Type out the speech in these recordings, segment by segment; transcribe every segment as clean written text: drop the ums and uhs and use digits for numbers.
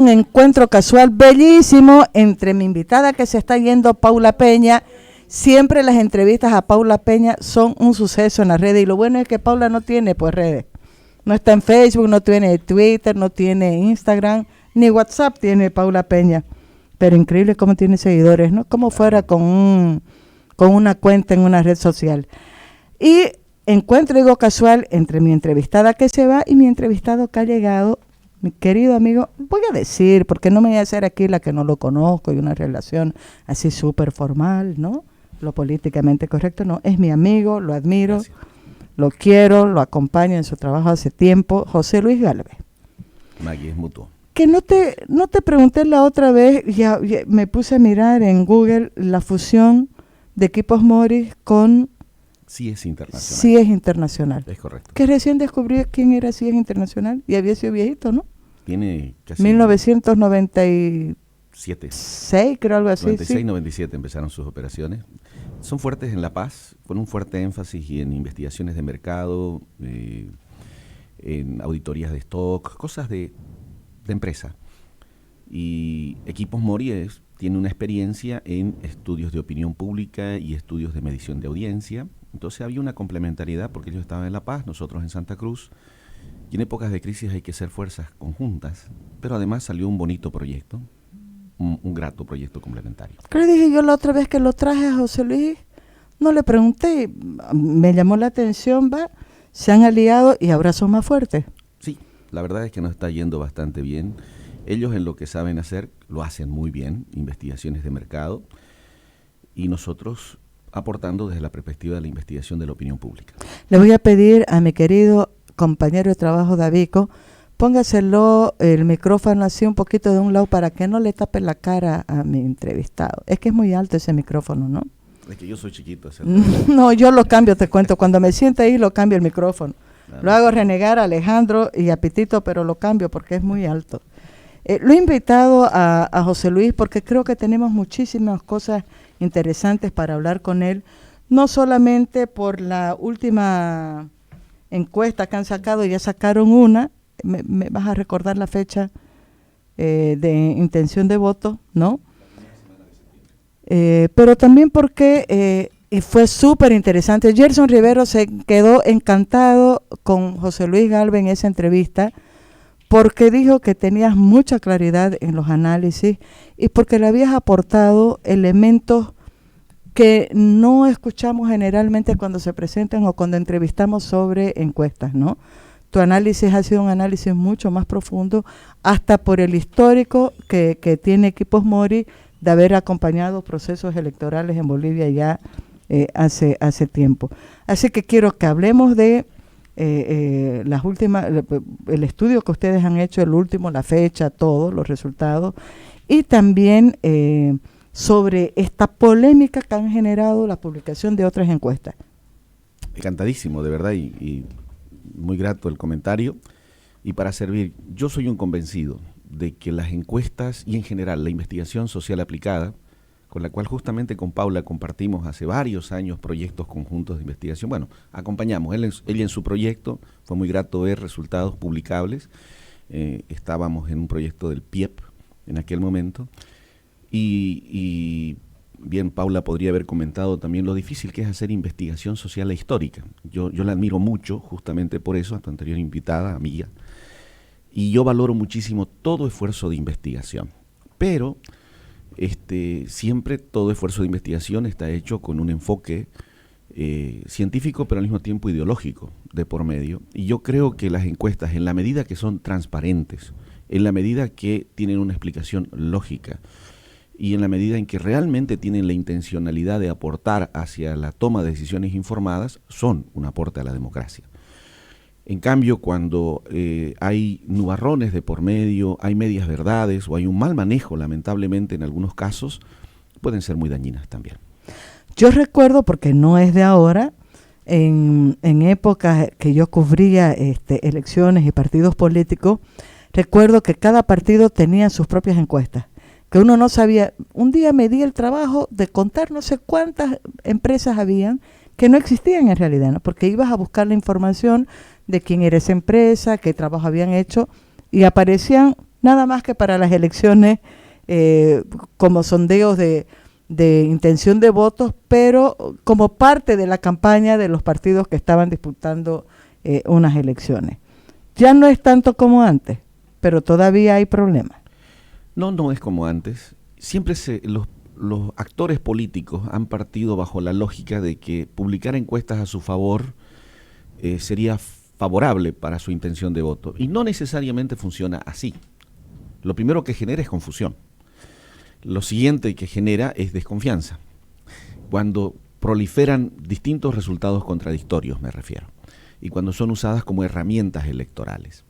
Un encuentro casual bellísimo entre mi invitada que se está yendo, Paula Peña. Siempre las entrevistas a Paula Peña son un suceso en las redes y lo bueno es que Paula no tiene pues redes. No está en Facebook, no tiene Twitter, no tiene Instagram, ni WhatsApp tiene Paula Peña. Pero increíble cómo tiene seguidores, ¿no? Como fuera con una cuenta en una red social. Y encuentro, digo, casual entre mi entrevistada que se va y mi entrevistado que ha llegado. Mi querido amigo, voy a decir, porque no me voy a hacer aquí la que no lo conozco y una relación así súper formal, ¿no? Lo políticamente correcto, no. Es mi amigo, lo admiro, gracias, lo quiero, lo acompaño en su trabajo hace tiempo. José Luis Galvez. Maggie, es mutuo. Que no te pregunté la otra vez, ya me puse a mirar en Google la fusión de Equipos Mori con... CIES Internacional. CIES Internacional. Es correcto. Que recién descubrí quién era CIES Internacional y había sido viejito, ¿no? Tiene casi... 1997. 6, creo, algo así. 96, sí. 97 empezaron sus operaciones. Son fuertes en La Paz, con un fuerte énfasis y en investigaciones de mercado, en auditorías de stock, cosas de empresa. Y Equipos Mori tiene una experiencia en estudios de opinión pública y estudios de medición de audiencia. Entonces había una complementariedad porque ellos estaban en La Paz, nosotros en Santa Cruz. Y en épocas de crisis hay que hacer fuerzas conjuntas, pero además salió un bonito proyecto, un grato proyecto complementario. Claro, dije yo la otra vez que lo traje a José Luis, no le pregunté, me llamó la atención, se han aliado y ahora son más fuertes. Sí, la verdad es que nos está yendo bastante bien. Ellos en lo que saben hacer lo hacen muy bien, investigaciones de mercado, y nosotros aportando desde la perspectiva de la investigación de la opinión pública. Le voy a pedir a mi querido compañero de trabajo Davico, póngaselo el micrófono así un poquito de un lado para que no le tape la cara a mi entrevistado. Es que es muy alto ese micrófono, ¿no? Es que yo soy chiquito. No, yo lo cambio, te cuento. Cuando me siente ahí lo cambio el micrófono. Lo hago renegar a Alejandro y a Pitito, pero lo cambio porque es muy alto. Lo he invitado a José Luis porque creo que tenemos muchísimas cosas interesantes para hablar con él, no solamente por la última encuesta que han sacado, ya sacaron una, me vas a recordar la fecha de intención de voto, ¿no? Pero también porque fue súper interesante. Gerson Rivero se quedó encantado con José Luis Galvez en esa entrevista, porque dijo que tenías mucha claridad en los análisis y porque le habías aportado elementos que no escuchamos generalmente cuando se presentan o cuando entrevistamos sobre encuestas, ¿no? Tu análisis ha sido un análisis mucho más profundo, hasta por el histórico que tiene Equipos Mori de haber acompañado procesos electorales en Bolivia ya hace tiempo. Así que quiero que hablemos de las últimas, el estudio que ustedes han hecho, el último, la fecha, todos los resultados, y también sobre esta polémica que han generado la publicación de otras encuestas. Encantadísimo, de verdad, y muy grato el comentario. Y para servir, yo soy un convencido de que las encuestas y en general la investigación social aplicada, con la cual justamente con Paula compartimos hace varios años proyectos conjuntos de investigación. Bueno, acompañamos, él en su proyecto, fue muy grato ver resultados publicables. Estábamos en un proyecto del PIEP en aquel momento. Y bien, Paula podría haber comentado también lo difícil que es hacer investigación social e histórica. Yo la admiro mucho justamente por eso, a tu anterior invitada, amiga. Y yo valoro muchísimo todo esfuerzo de investigación. Pero siempre todo esfuerzo de investigación está hecho con un enfoque científico, pero al mismo tiempo ideológico de por medio. Y yo creo que las encuestas, en la medida que son transparentes, en la medida que tienen una explicación lógica y en la medida en que realmente tienen la intencionalidad de aportar hacia la toma de decisiones informadas, son un aporte a la democracia. En cambio, cuando hay nubarrones de por medio, hay medias verdades o hay un mal manejo, lamentablemente en algunos casos, pueden ser muy dañinas también. Yo recuerdo, porque no es de ahora, en épocas que yo cubría elecciones y partidos políticos, recuerdo que cada partido tenía sus propias encuestas, que uno no sabía. Un día me di el trabajo de contar no sé cuántas empresas habían que no existían en realidad, ¿no? Porque ibas a buscar la información de quién era esa empresa, qué trabajo habían hecho, y aparecían nada más que para las elecciones, como sondeos de intención de votos, pero como parte de la campaña de los partidos que estaban disputando unas elecciones. Ya no es tanto como antes, pero todavía hay problemas. No, no es como antes. Siempre los actores políticos han partido bajo la lógica de que publicar encuestas a su favor sería favorable para su intención de voto. Y no necesariamente funciona así. Lo primero que genera es confusión. Lo siguiente que genera es desconfianza. Cuando proliferan distintos resultados contradictorios, me refiero, y cuando son usadas como herramientas electorales.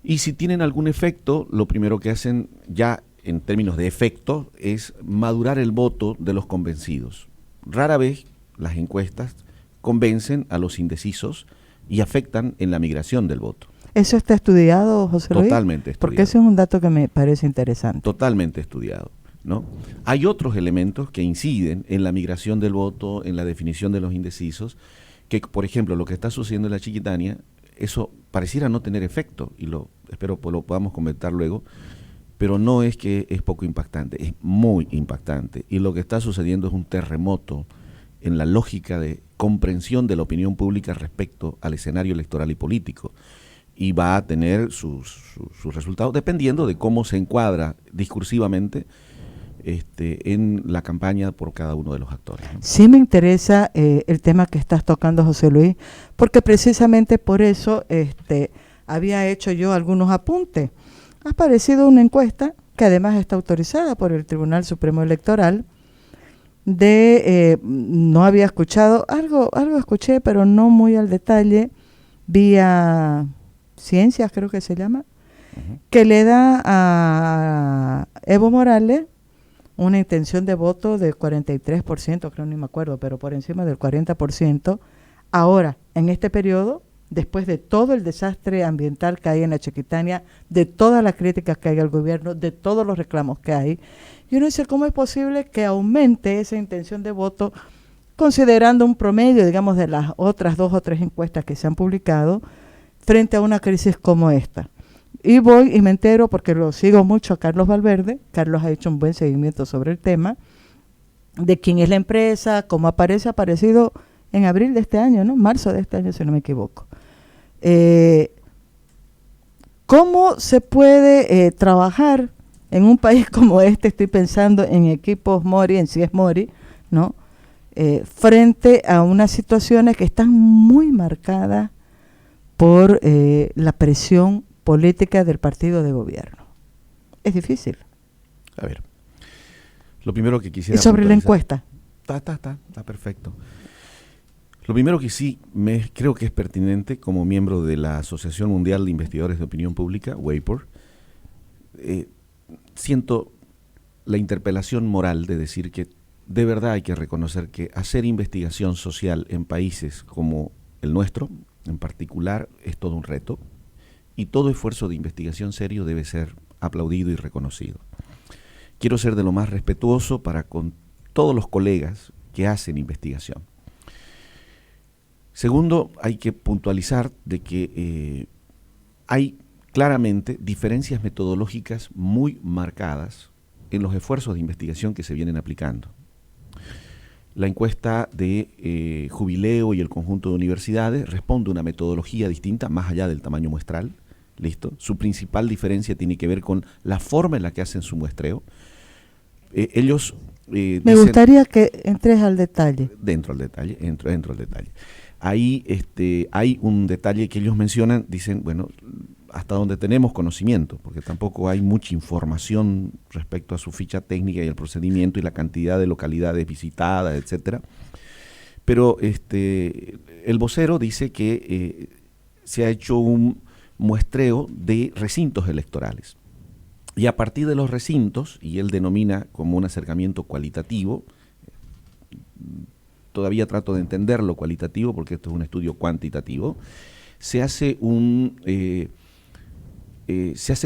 Y si tienen algún efecto, lo primero que hacen ya en términos de efecto es madurar el voto de los convencidos. Rara vez las encuestas convencen a los indecisos y afectan en la migración del voto. ¿Eso está estudiado, José Luis? Totalmente estudiado. Porque ese es un dato que me parece interesante. Totalmente estudiado, ¿no? Hay otros elementos que inciden en la migración del voto, en la definición de los indecisos, que, por ejemplo, lo que está sucediendo en la Chiquitania, eso pareciera no tener efecto, y espero lo podamos comentar luego, pero no es que es poco impactante, es muy impactante. Y lo que está sucediendo es un terremoto en la lógica de comprensión de la opinión pública respecto al escenario electoral y político. Y va a tener sus resultados dependiendo de cómo se encuadra discursivamente en la campaña por cada uno de los actores, ¿no? Sí me interesa el tema que estás tocando, José Luis, porque precisamente por eso había hecho yo algunos apuntes. Ha aparecido una encuesta que además está autorizada por el Tribunal Supremo Electoral no había escuchado, algo escuché, pero no muy al detalle, vía Ciencias, creo que se llama, que le da a Evo Morales una intención de voto de 43%, creo, ni me acuerdo, pero por encima del 40%. Ahora, en este periodo, después de todo el desastre ambiental que hay en la Chiquitania, de todas las críticas que hay al gobierno, de todos los reclamos que hay, y uno dice, ¿cómo es posible que aumente esa intención de voto, considerando un promedio, digamos, de las otras 2 o 3 encuestas que se han publicado, frente a una crisis como esta? Y voy y me entero, porque lo sigo mucho a Carlos Valverde. Carlos ha hecho un buen seguimiento sobre el tema, de quién es la empresa, cómo ha aparecido en abril de este año, ¿no? Marzo de este año, si no me equivoco. ¿Cómo se puede trabajar en un país como este? Estoy pensando en equipos Mori, en CIES Mori, ¿no? Frente a unas situaciones que están muy marcadas por la presión política del partido de gobierno. Es difícil. A ver, lo primero que quisiera... Y sobre la encuesta. Está perfecto. Lo primero que sí creo que es pertinente, como miembro de la Asociación Mundial de Investigadores de Opinión Pública, WAPOR, siento la interpelación moral de decir que de verdad hay que reconocer que hacer investigación social en países como el nuestro, en particular, es todo un reto, y todo esfuerzo de investigación serio debe ser aplaudido y reconocido. Quiero ser de lo más respetuoso para con todos los colegas que hacen investigación. Segundo, hay que puntualizar de que hay claramente diferencias metodológicas muy marcadas en los esfuerzos de investigación que se vienen aplicando. La encuesta de Jubileo y el conjunto de universidades responde a una metodología distinta, más allá del tamaño muestral. ¿Listo? Su principal diferencia tiene que ver con la forma en la que hacen su muestreo. Ellos me gustaría que entres al detalle. Entro al detalle. Ahí hay un detalle que ellos mencionan, dicen, bueno, hasta donde tenemos conocimiento, porque tampoco hay mucha información respecto a su ficha técnica y el procedimiento y la cantidad de localidades visitadas, etcétera. Pero el vocero dice que se ha hecho un muestreo de recintos electorales. Y a partir de los recintos, y él denomina como un acercamiento cualitativo, todavía trato de entender lo cualitativo porque esto es un estudio cuantitativo, se hace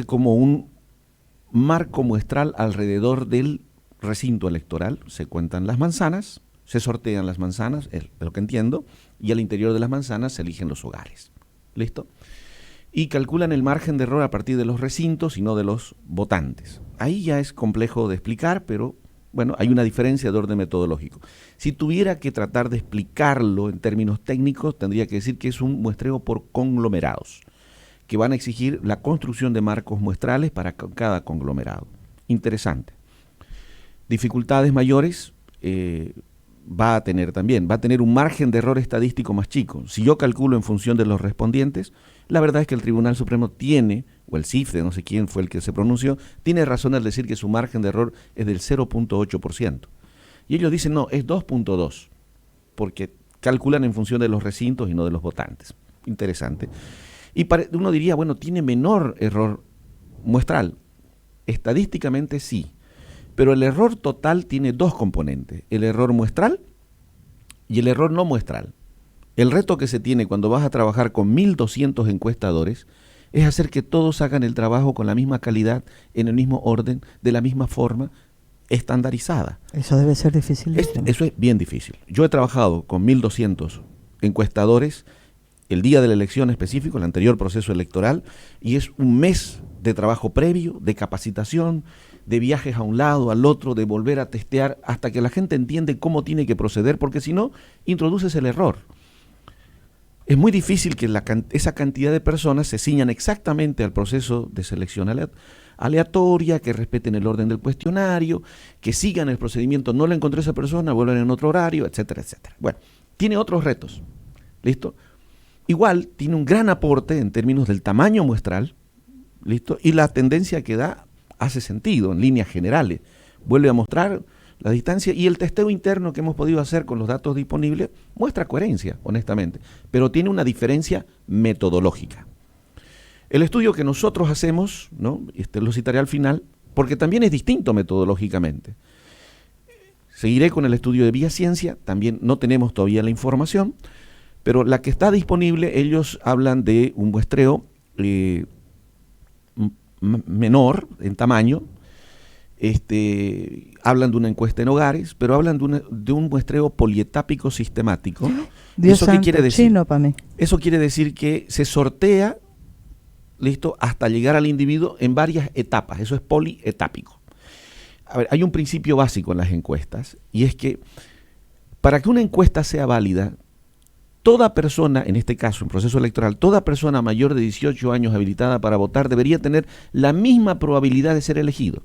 como un marco muestral alrededor del recinto electoral. Se cuentan las manzanas, se sortean las manzanas, es lo que entiendo, y al interior de las manzanas se eligen los hogares. ¿Listo? y calculan el margen de error a partir de los recintos y no de los votantes. Ahí ya es complejo de explicar, pero bueno, hay una diferencia de orden metodológico. Si tuviera que tratar de explicarlo en términos técnicos, tendría que decir que es un muestreo por conglomerados, que van a exigir la construcción de marcos muestrales para cada conglomerado. Interesante. Dificultades mayores va a tener también, va a tener un margen de error estadístico más chico. Si yo calculo en función de los respondientes, la verdad es que el Tribunal Supremo tiene, o el CIFDE, no sé quién fue el que se pronunció, tiene razón al decir que su margen de error es del 0.8%. Y ellos dicen, no, es 2.2%, porque calculan en función de los recintos y no de los votantes. Interesante. Y uno diría, bueno, tiene menor error muestral. Estadísticamente sí, pero el error total tiene dos componentes, el error muestral y el error no muestral. El reto que se tiene cuando vas a trabajar con 1.200 encuestadores es hacer que todos hagan el trabajo con la misma calidad, en el mismo orden, de la misma forma, estandarizada. Eso debe ser difícil. Eso es bien difícil. Yo he trabajado con 1.200 encuestadores el día de la elección específico, el anterior proceso electoral, y es un mes de trabajo previo, de capacitación, de viajes a un lado, al otro, de volver a testear, hasta que la gente entiende cómo tiene que proceder, porque si no, introduces el error. Es muy difícil que esa cantidad de personas se ciñan exactamente al proceso de selección aleatoria, que respeten el orden del cuestionario, que sigan el procedimiento, no la encontré esa persona, vuelvan en otro horario, etcétera, etcétera. Bueno, tiene otros retos, ¿listo? Igual tiene un gran aporte en términos del tamaño muestral, ¿listo? Y la tendencia que da hace sentido en líneas generales. Vuelve a mostrar la distancia y el testeo interno que hemos podido hacer con los datos disponibles muestra coherencia, honestamente, pero tiene una diferencia metodológica. El estudio que nosotros hacemos, ¿no? Lo citaré al final, porque también es distinto metodológicamente. Seguiré con el estudio de Vía Ciencia, también no tenemos todavía la información, pero la que está disponible, ellos hablan de un muestreo menor en tamaño, hablan de una encuesta en hogares, pero hablan de un muestreo polietápico sistemático. Dios ¿Eso santo, qué quiere decir? chino para mí. Eso quiere decir que se sortea, listo, hasta llegar al individuo en varias etapas. Eso es polietápico. A ver, hay un principio básico en las encuestas, y es que para que una encuesta sea válida, toda persona, en este caso, en proceso electoral, toda persona mayor de 18 años habilitada para votar debería tener la misma probabilidad de ser elegido.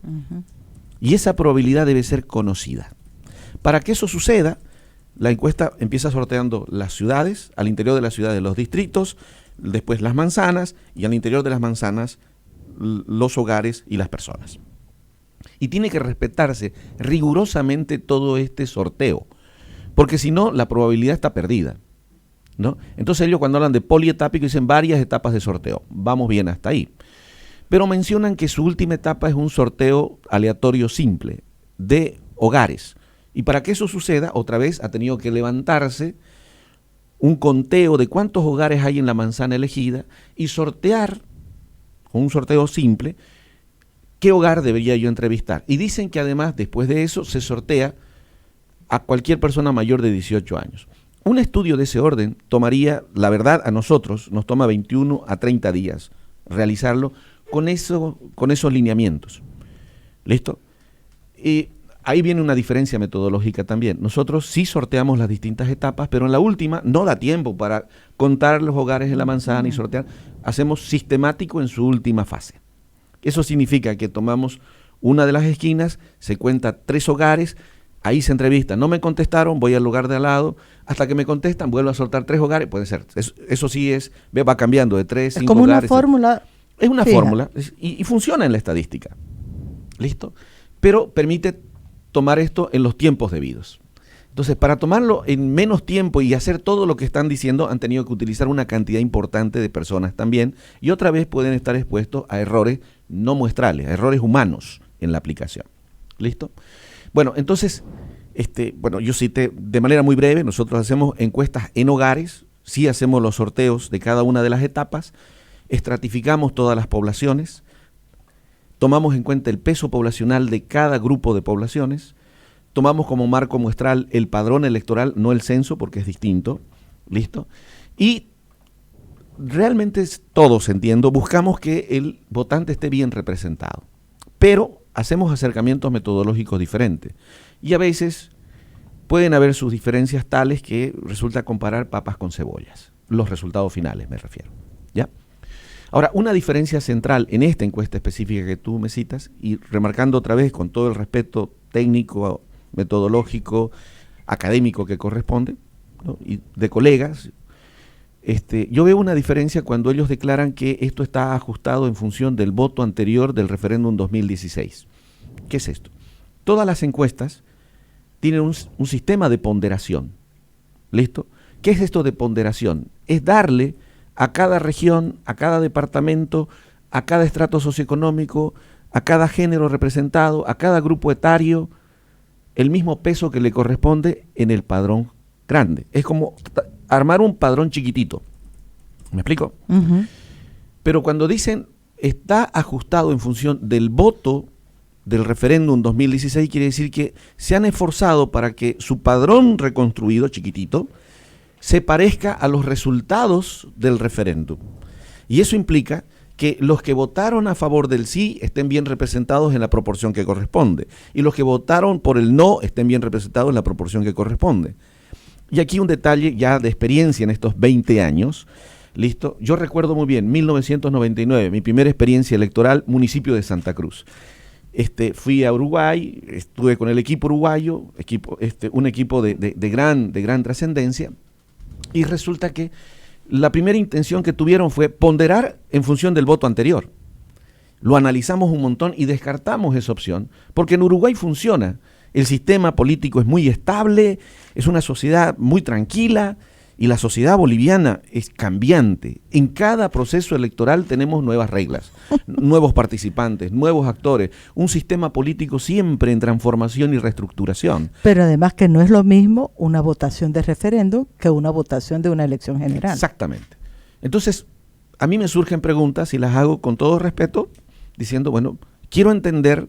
Y esa probabilidad debe ser conocida. Para que eso suceda, la encuesta empieza sorteando las ciudades, al interior de las ciudades los distritos, después las manzanas, y al interior de las manzanas los hogares y las personas. Y tiene que respetarse rigurosamente todo este sorteo, porque si no, la probabilidad está perdida, ¿no? Entonces ellos, cuando hablan de polietápico, dicen varias etapas de sorteo. Vamos bien hasta ahí. Pero mencionan que su última etapa es un sorteo aleatorio simple de hogares. Y para que eso suceda, otra vez ha tenido que levantarse un conteo de cuántos hogares hay en la manzana elegida y sortear, con un sorteo simple, qué hogar debería yo entrevistar. Y dicen que además, después de eso, se sortea a cualquier persona mayor de 18 años. Un estudio de ese orden tomaría, la verdad, a nosotros nos toma 21 a 30 días realizarlo con esos lineamientos. ¿Listo? Y ahí viene una diferencia metodológica también. Nosotros sí sorteamos las distintas etapas, pero en la última no da tiempo para contar los hogares en la manzana y sortear. Hacemos sistemático en su última fase. Eso significa que tomamos una de las esquinas, se cuenta 3 hogares, ahí se entrevista, no me contestaron, voy al lugar de al lado, hasta que me contestan, vuelvo a soltar 3 hogares, puede ser. Eso sí va cambiando de 3, 5 hogares. Es como una fórmula. Es una fórmula y funciona en la estadística. ¿Listo? Pero permite tomar esto en los tiempos debidos. Entonces, para tomarlo en menos tiempo y hacer todo lo que están diciendo, han tenido que utilizar una cantidad importante de personas también, y otra vez pueden estar expuestos a errores no muestrales, a errores humanos en la aplicación. ¿Listo? Bueno, entonces, yo cité de manera muy breve, nosotros hacemos encuestas en hogares, sí hacemos los sorteos de cada una de las etapas, estratificamos todas las poblaciones, tomamos en cuenta el peso poblacional de cada grupo de poblaciones, tomamos como marco muestral el padrón electoral, no el censo, porque es distinto, ¿listo? Y realmente todos, entiendo, buscamos que el votante esté bien representado, pero hacemos acercamientos metodológicos diferentes y a veces pueden haber sus diferencias tales que resulta comparar papas con cebollas, los resultados finales me refiero, ¿ya? Ahora, una diferencia central en esta encuesta específica que tú me citas, y remarcando otra vez con todo el respeto técnico, metodológico, académico que corresponde, ¿no? Y de colegas, yo veo una diferencia cuando ellos declaran que esto está ajustado en función del voto anterior del referéndum 2016. ¿Qué es esto? Todas las encuestas tienen un sistema de ponderación. ¿Listo? ¿Qué es esto de ponderación? Es darle a cada región, a cada departamento, a cada estrato socioeconómico, a cada género representado, a cada grupo etario, el mismo peso que le corresponde en el padrón grande. Es como armar un padrón chiquitito. ¿Me explico? Uh-huh. Pero cuando dicen está ajustado en función del voto del referéndum 2016, quiere decir que se han esforzado para que su padrón reconstruido, chiquitito, se parezca a los resultados del referéndum. Y eso implica que los que votaron a favor del sí estén bien representados en la proporción que corresponde, y los que votaron por el no estén bien representados en la proporción que corresponde. Y aquí un detalle ya de experiencia en estos 20 años, ¿listo? Yo recuerdo muy bien, 1999, mi primera experiencia electoral, municipio de Santa Cruz. Fui a Uruguay, estuve con el equipo uruguayo, un equipo de gran trascendencia, y resulta que la primera intención que tuvieron fue ponderar en función del voto anterior. Lo analizamos un montón y descartamos esa opción, porque en Uruguay funciona. El sistema político es muy estable, es una sociedad muy tranquila, y la sociedad boliviana es cambiante. En cada proceso electoral tenemos nuevas reglas, nuevos participantes, nuevos actores, un sistema político siempre en transformación y reestructuración. Pero además que no es lo mismo una votación de referéndum que una votación de una elección general. Exactamente. Entonces, a mí me surgen preguntas y las hago con todo respeto, diciendo, bueno, quiero entender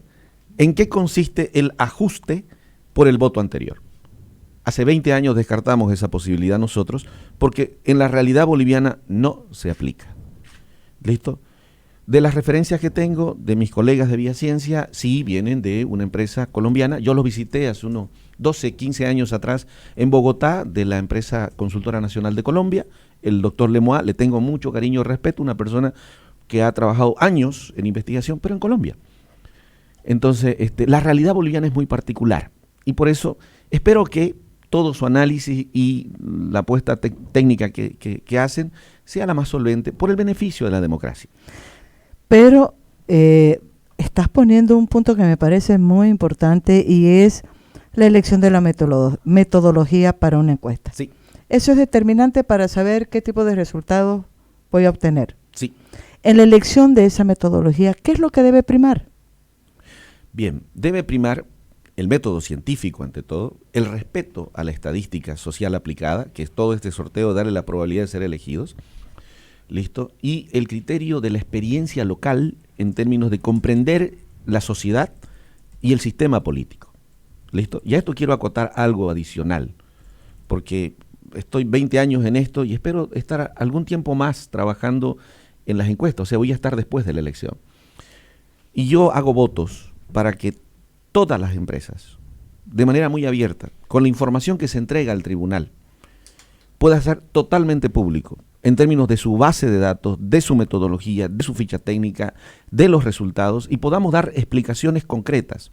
en qué consiste el ajuste por el voto anterior. Hace 20 años descartamos esa posibilidad nosotros, porque en la realidad boliviana no se aplica. ¿Listo? De las referencias que tengo de mis colegas de Vía Ciencia, sí vienen de una empresa colombiana. Yo los visité hace unos 12, 15 años atrás en Bogotá, de la empresa Consultora Nacional de Colombia. El doctor Lemois, le tengo mucho cariño y respeto, una persona que ha trabajado años en investigación, pero en Colombia. Entonces, la realidad boliviana es muy particular, y por eso espero que todo su análisis y la apuesta técnica que hacen sea la más solvente por el beneficio de la democracia. Pero estás poniendo un punto que me parece muy importante, y es la elección de la metodología para una encuesta. Sí. Eso es determinante para saber qué tipo de resultados voy a obtener. Sí. En la elección de esa metodología, ¿qué es lo que debe primar? Bien, debe primar el método científico ante todo, el respeto a la estadística social aplicada, que es todo este sorteo, darle la probabilidad de ser elegidos, ¿listo? Y el criterio de la experiencia local en términos de comprender la sociedad y el sistema político, ¿listo? Y a esto quiero acotar algo adicional, porque estoy 20 años en esto y espero estar algún tiempo más trabajando en las encuestas, o sea, voy a estar después de la elección. Y yo hago votos para que todas las empresas, de manera muy abierta, con la información que se entrega al tribunal, pueda ser totalmente público, en términos de su base de datos, de su metodología, de su ficha técnica, de los resultados, y podamos dar explicaciones concretas.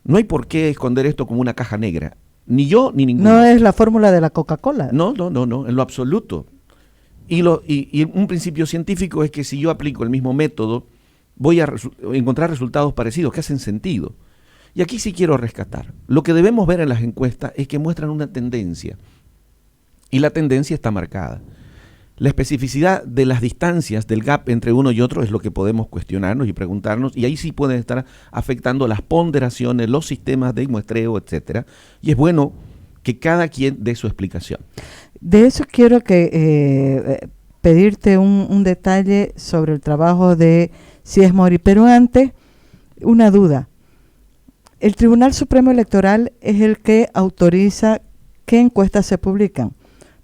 No hay por qué esconder esto como una caja negra, ni yo ni ninguno. No es la fórmula de la Coca-Cola. No, en lo absoluto. Y un principio científico es que si yo aplico el mismo método, voy a encontrar resultados parecidos, que hacen sentido. Y aquí sí quiero rescatar. Lo que debemos ver en las encuestas es que muestran una tendencia. Y la tendencia está marcada. La especificidad de las distancias, del gap entre uno y otro, es lo que podemos cuestionarnos y preguntarnos. Y ahí sí pueden estar afectando las ponderaciones, los sistemas de muestreo, etcétera. Y es bueno que cada quien dé su explicación. De eso quiero pedirte un detalle sobre el trabajo de Cies Mori. Pero antes, una duda. El Tribunal Supremo Electoral es el que autoriza qué encuestas se publican.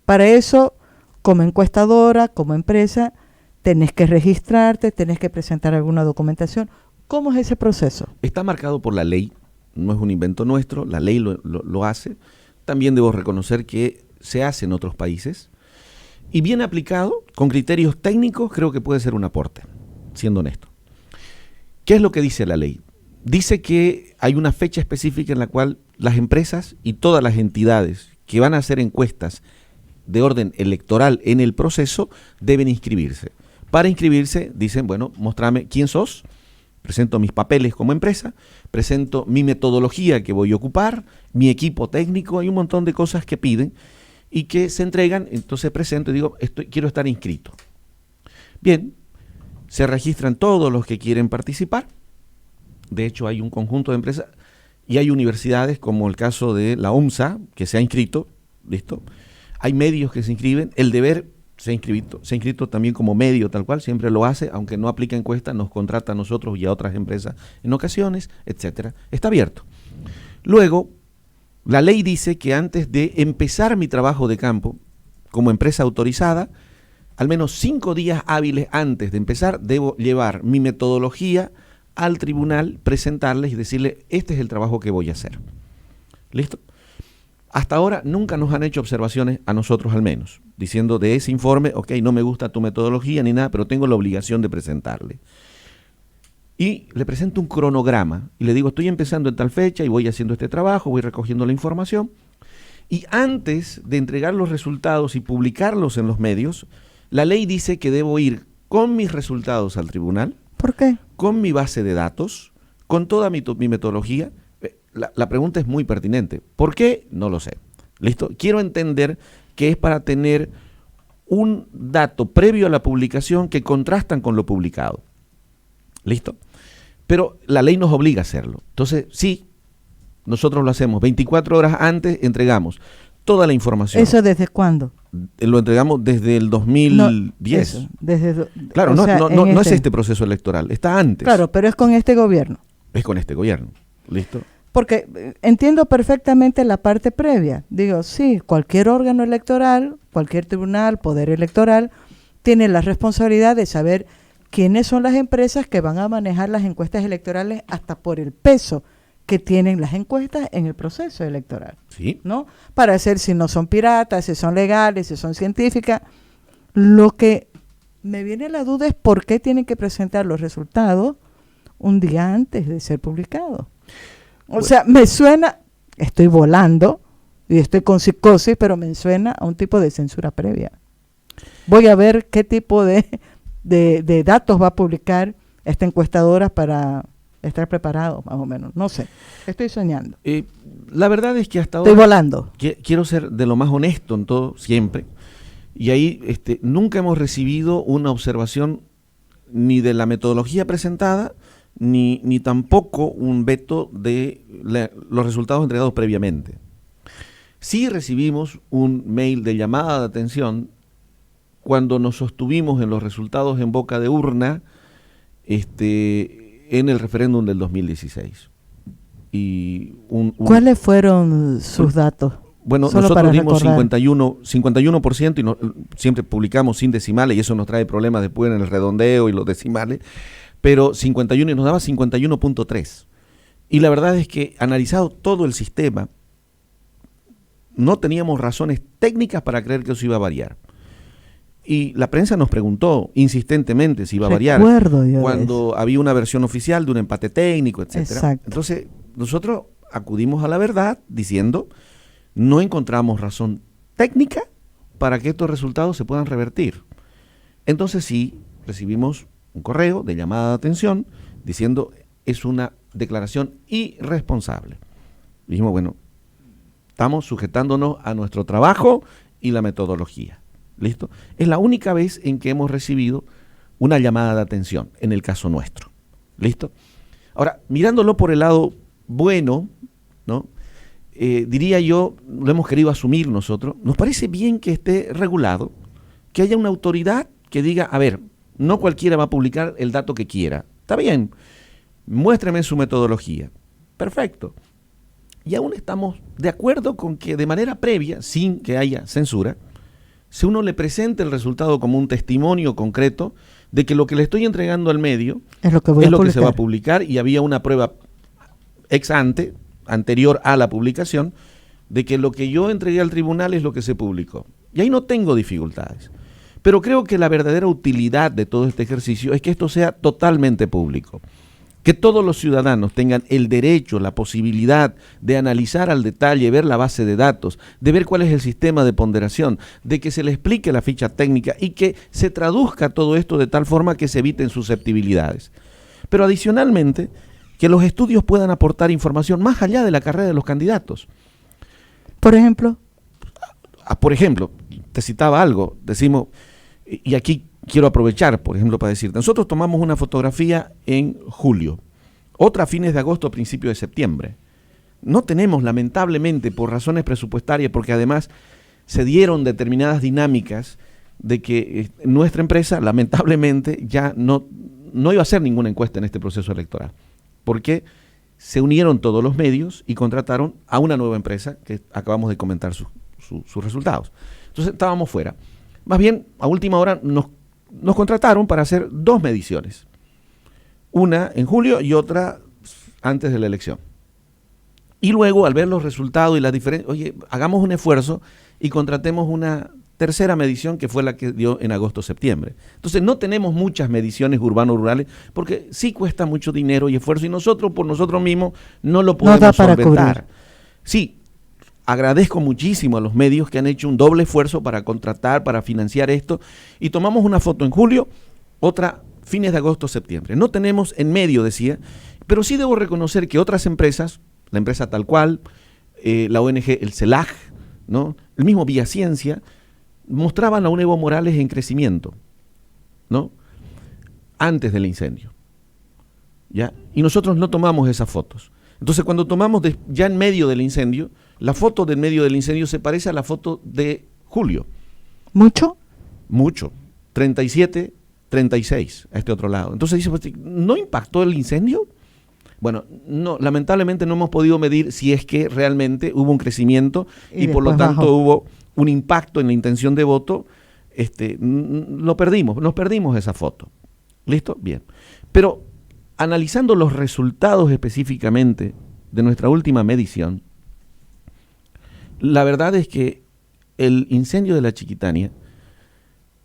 Para eso, como encuestadora, como empresa, tenés que registrarte, tenés que presentar alguna documentación. ¿Cómo es ese proceso? Está marcado por la ley, no es un invento nuestro, la ley lo hace. También debo reconocer que se hace en otros países. Y bien aplicado, con criterios técnicos, creo que puede ser un aporte, siendo honesto. ¿Qué es lo que dice la ley? Dice que hay una fecha específica en la cual las empresas y todas las entidades que van a hacer encuestas de orden electoral en el proceso deben inscribirse. Para inscribirse dicen, bueno, mostrame quién sos, presento mis papeles como empresa, presento mi metodología que voy a ocupar, mi equipo técnico, hay un montón de cosas que piden y que se entregan, entonces presento y digo, quiero estar inscrito. Bien, se registran todos los que quieren participar. De hecho, hay un conjunto de empresas y hay universidades, como el caso de la UMSA, que se ha inscrito, ¿listo? Hay medios que se inscriben, el Deber se ha inscrito también como medio tal cual, siempre lo hace, aunque no aplica encuesta, nos contrata a nosotros y a otras empresas en ocasiones, etcétera. Está abierto. Luego, la ley dice que antes de empezar mi trabajo de campo como empresa autorizada, al menos 5 días hábiles antes de empezar, debo llevar mi metodología al tribunal, presentarles y decirle, este es el trabajo que voy a hacer. ¿Listo? Hasta ahora nunca nos han hecho observaciones, a nosotros al menos, diciendo de ese informe, ok, no me gusta tu metodología ni nada, pero tengo la obligación de presentarle. Y le presento un cronograma y le digo, estoy empezando en tal fecha y voy haciendo este trabajo, voy recogiendo la información. Y antes de entregar los resultados y publicarlos en los medios, la ley dice que debo ir con mis resultados al tribunal. ¿Por qué? Con mi base de datos, con toda mi metodología. La pregunta es muy pertinente. ¿Por qué? No lo sé. ¿Listo? Quiero entender que es para tener un dato previo a la publicación que contrastan con lo publicado. ¿Listo? Pero la ley nos obliga a hacerlo. Entonces, sí, nosotros lo hacemos. 24 horas antes entregamos toda la información. ¿Eso desde cuándo? Lo entregamos desde el 2010. No, desde, claro, no es este proceso electoral, está antes. Claro, pero es con este gobierno. Es con este gobierno. ¿Listo? Porque entiendo perfectamente la parte previa. Digo, sí, cualquier órgano electoral, cualquier tribunal, poder electoral, tiene la responsabilidad de saber quiénes son las empresas que van a manejar las encuestas electorales hasta por el peso que tienen las encuestas en el proceso electoral. Sí. ¿No? Para hacer si no son piratas, si son legales, si son científicas. Lo que me viene la duda es por qué tienen que presentar los resultados un día antes de ser publicados. O sea, me suena, estoy volando y estoy con psicosis, pero me suena a un tipo de censura previa. Voy a ver qué tipo de datos va a publicar esta encuestadora para estar preparado, más o menos. No sé, estoy soñando. La verdad es que hasta ahora... Estoy volando. Quiero ser de lo más honesto en todo, siempre. Y ahí nunca hemos recibido una observación ni de la metodología presentada, ni tampoco un veto de los resultados entregados previamente. Sí recibimos un mail de llamada de atención cuando nos sostuvimos en los resultados en boca de urna en el referéndum del 2016. Y ¿Cuáles fueron sus datos? Bueno, solo nosotros dimos recordar. 51% y siempre publicamos sin decimales y eso nos trae problemas después en el redondeo y los decimales, pero 51 y nos daba 51.3. Y la verdad es que analizado todo el sistema, no teníamos razones técnicas para creer que eso iba a variar. Y la prensa nos preguntó insistentemente si iba a variar cuando había una versión oficial de un empate técnico, etcétera. Exacto. Entonces, nosotros acudimos a la verdad diciendo, no encontramos razón técnica para que estos resultados se puedan revertir. Entonces sí, recibimos un correo de llamada de atención diciendo, es una declaración irresponsable. Dijimos, bueno, estamos sujetándonos a nuestro trabajo y la metodología. ¿Listo? Es la única vez en que hemos recibido una llamada de atención, en el caso nuestro. ¿Listo? Ahora, mirándolo por el lado bueno, ¿no? Diría yo, lo hemos querido asumir nosotros, nos parece bien que esté regulado, que haya una autoridad que diga, a ver, no cualquiera va a publicar el dato que quiera. Está bien, muéstreme su metodología. Perfecto. Y aún estamos de acuerdo con que de manera previa, sin que haya censura, si uno le presenta el resultado como un testimonio concreto de que lo que le estoy entregando al medio es lo que se va a publicar, y había una prueba ex ante, anterior a la publicación, de que lo que yo entregué al tribunal es lo que se publicó. Y ahí no tengo dificultades. Pero creo que la verdadera utilidad de todo este ejercicio es que esto sea totalmente público. Que todos los ciudadanos tengan el derecho, la posibilidad de analizar al detalle, ver la base de datos, de ver cuál es el sistema de ponderación, de que se le explique la ficha técnica y que se traduzca todo esto de tal forma que se eviten susceptibilidades. Pero adicionalmente, que los estudios puedan aportar información más allá de la carrera de los candidatos. Por ejemplo, te citaba algo, decimos, y aquí quiero aprovechar, por ejemplo, para decirte, nosotros tomamos una fotografía en julio, otra a fines de agosto, principios de septiembre. No tenemos, lamentablemente, por razones presupuestarias, porque además se dieron determinadas dinámicas de que nuestra empresa, lamentablemente, ya no iba a hacer ninguna encuesta en este proceso electoral, porque se unieron todos los medios y contrataron a una nueva empresa que acabamos de comentar sus resultados. Entonces estábamos fuera. Más bien, a última hora nos contrataron para hacer 2 mediciones. Una en julio y otra antes de la elección. Y luego, al ver los resultados y las diferencias, oye, hagamos un esfuerzo y contratemos una tercera medición, que fue la que dio en agosto-septiembre. Entonces no tenemos muchas mediciones urbanos-rurales porque sí cuesta mucho dinero y esfuerzo, y nosotros por nosotros mismos no lo podemos solventar. Sí, agradezco muchísimo a los medios que han hecho un doble esfuerzo para contratar, para financiar esto, y tomamos una foto en julio, otra fines de agosto-septiembre. No tenemos en medio, decía, pero sí debo reconocer que otras empresas, la empresa Tal Cual, la ONG, el CELAG, ¿no?, el mismo Vía Ciencia, mostraban a un Evo Morales en crecimiento, ¿no?, antes del incendio, ¿ya? Y nosotros no tomamos esas fotos. Entonces, cuando tomamos ya en medio del incendio, la foto del medio del incendio se parece a la foto de julio. ¿Mucho? Mucho. 37, 36 a este otro lado. Entonces dice, pues, ¿no impactó el incendio? Bueno, no, lamentablemente no hemos podido medir si es que realmente hubo un crecimiento y por lo tanto hubo un impacto en la intención de voto. Nos perdimos esa foto. ¿Listo? Bien. Pero analizando los resultados específicamente de nuestra última medición, la verdad es que el incendio de la Chiquitania,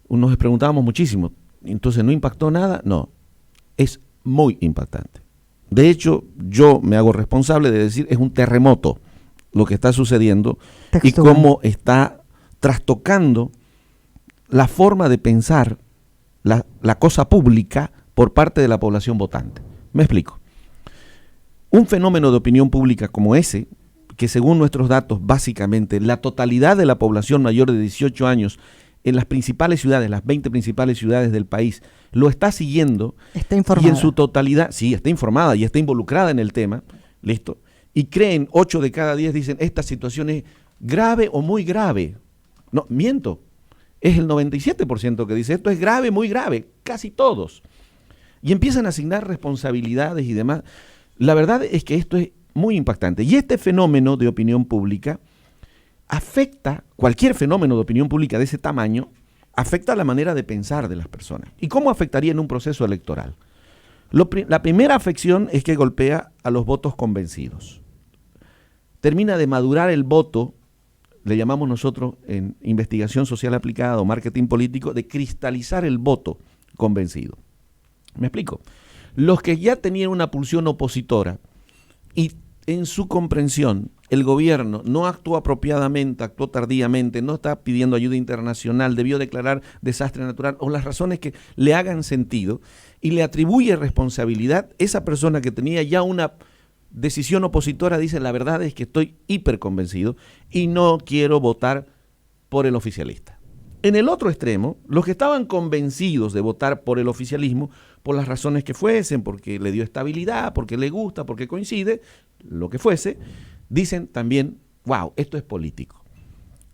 nos preguntábamos muchísimo, entonces ¿no impactó nada? No, es muy impactante. De hecho, yo me hago responsable de decir, es un terremoto lo que está sucediendo y cómo está trastocando la forma de pensar la cosa pública por parte de la población votante. Me explico. Un fenómeno de opinión pública como ese, que según nuestros datos, básicamente, la totalidad de la población mayor de 18 años en las principales ciudades, las 20 principales ciudades del país, lo está siguiendo. Está informada. Y en su totalidad, sí, está informada y está involucrada en el tema, ¿listo? Y creen, 8 de cada 10 dicen, esta situación es grave o muy grave. No, miento. Es el 97% que dice, esto es grave, muy grave, casi todos. Y empiezan a asignar responsabilidades y demás. La verdad es que esto es muy impactante. Y este fenómeno de opinión pública afecta, cualquier fenómeno de opinión pública de ese tamaño, afecta la manera de pensar de las personas. ¿Y cómo afectaría en un proceso electoral? La primera afección es que golpea a los votos convencidos. Termina de madurar el voto, le llamamos nosotros en investigación social aplicada o marketing político, de cristalizar el voto convencido. ¿Me explico? Los que ya tenían una pulsión opositora y en su comprensión el gobierno no actuó apropiadamente, actuó tardíamente, no está pidiendo ayuda internacional, debió declarar desastre natural o las razones que le hagan sentido y le atribuye responsabilidad, esa persona que tenía ya una decisión opositora dice, la verdad es que estoy hiper convencido y no quiero votar por el oficialista. En el otro extremo, los que estaban convencidos de votar por el oficialismo, por las razones que fuesen, porque le dio estabilidad, porque le gusta, porque coincide, lo que fuese, dicen también, wow, esto es político.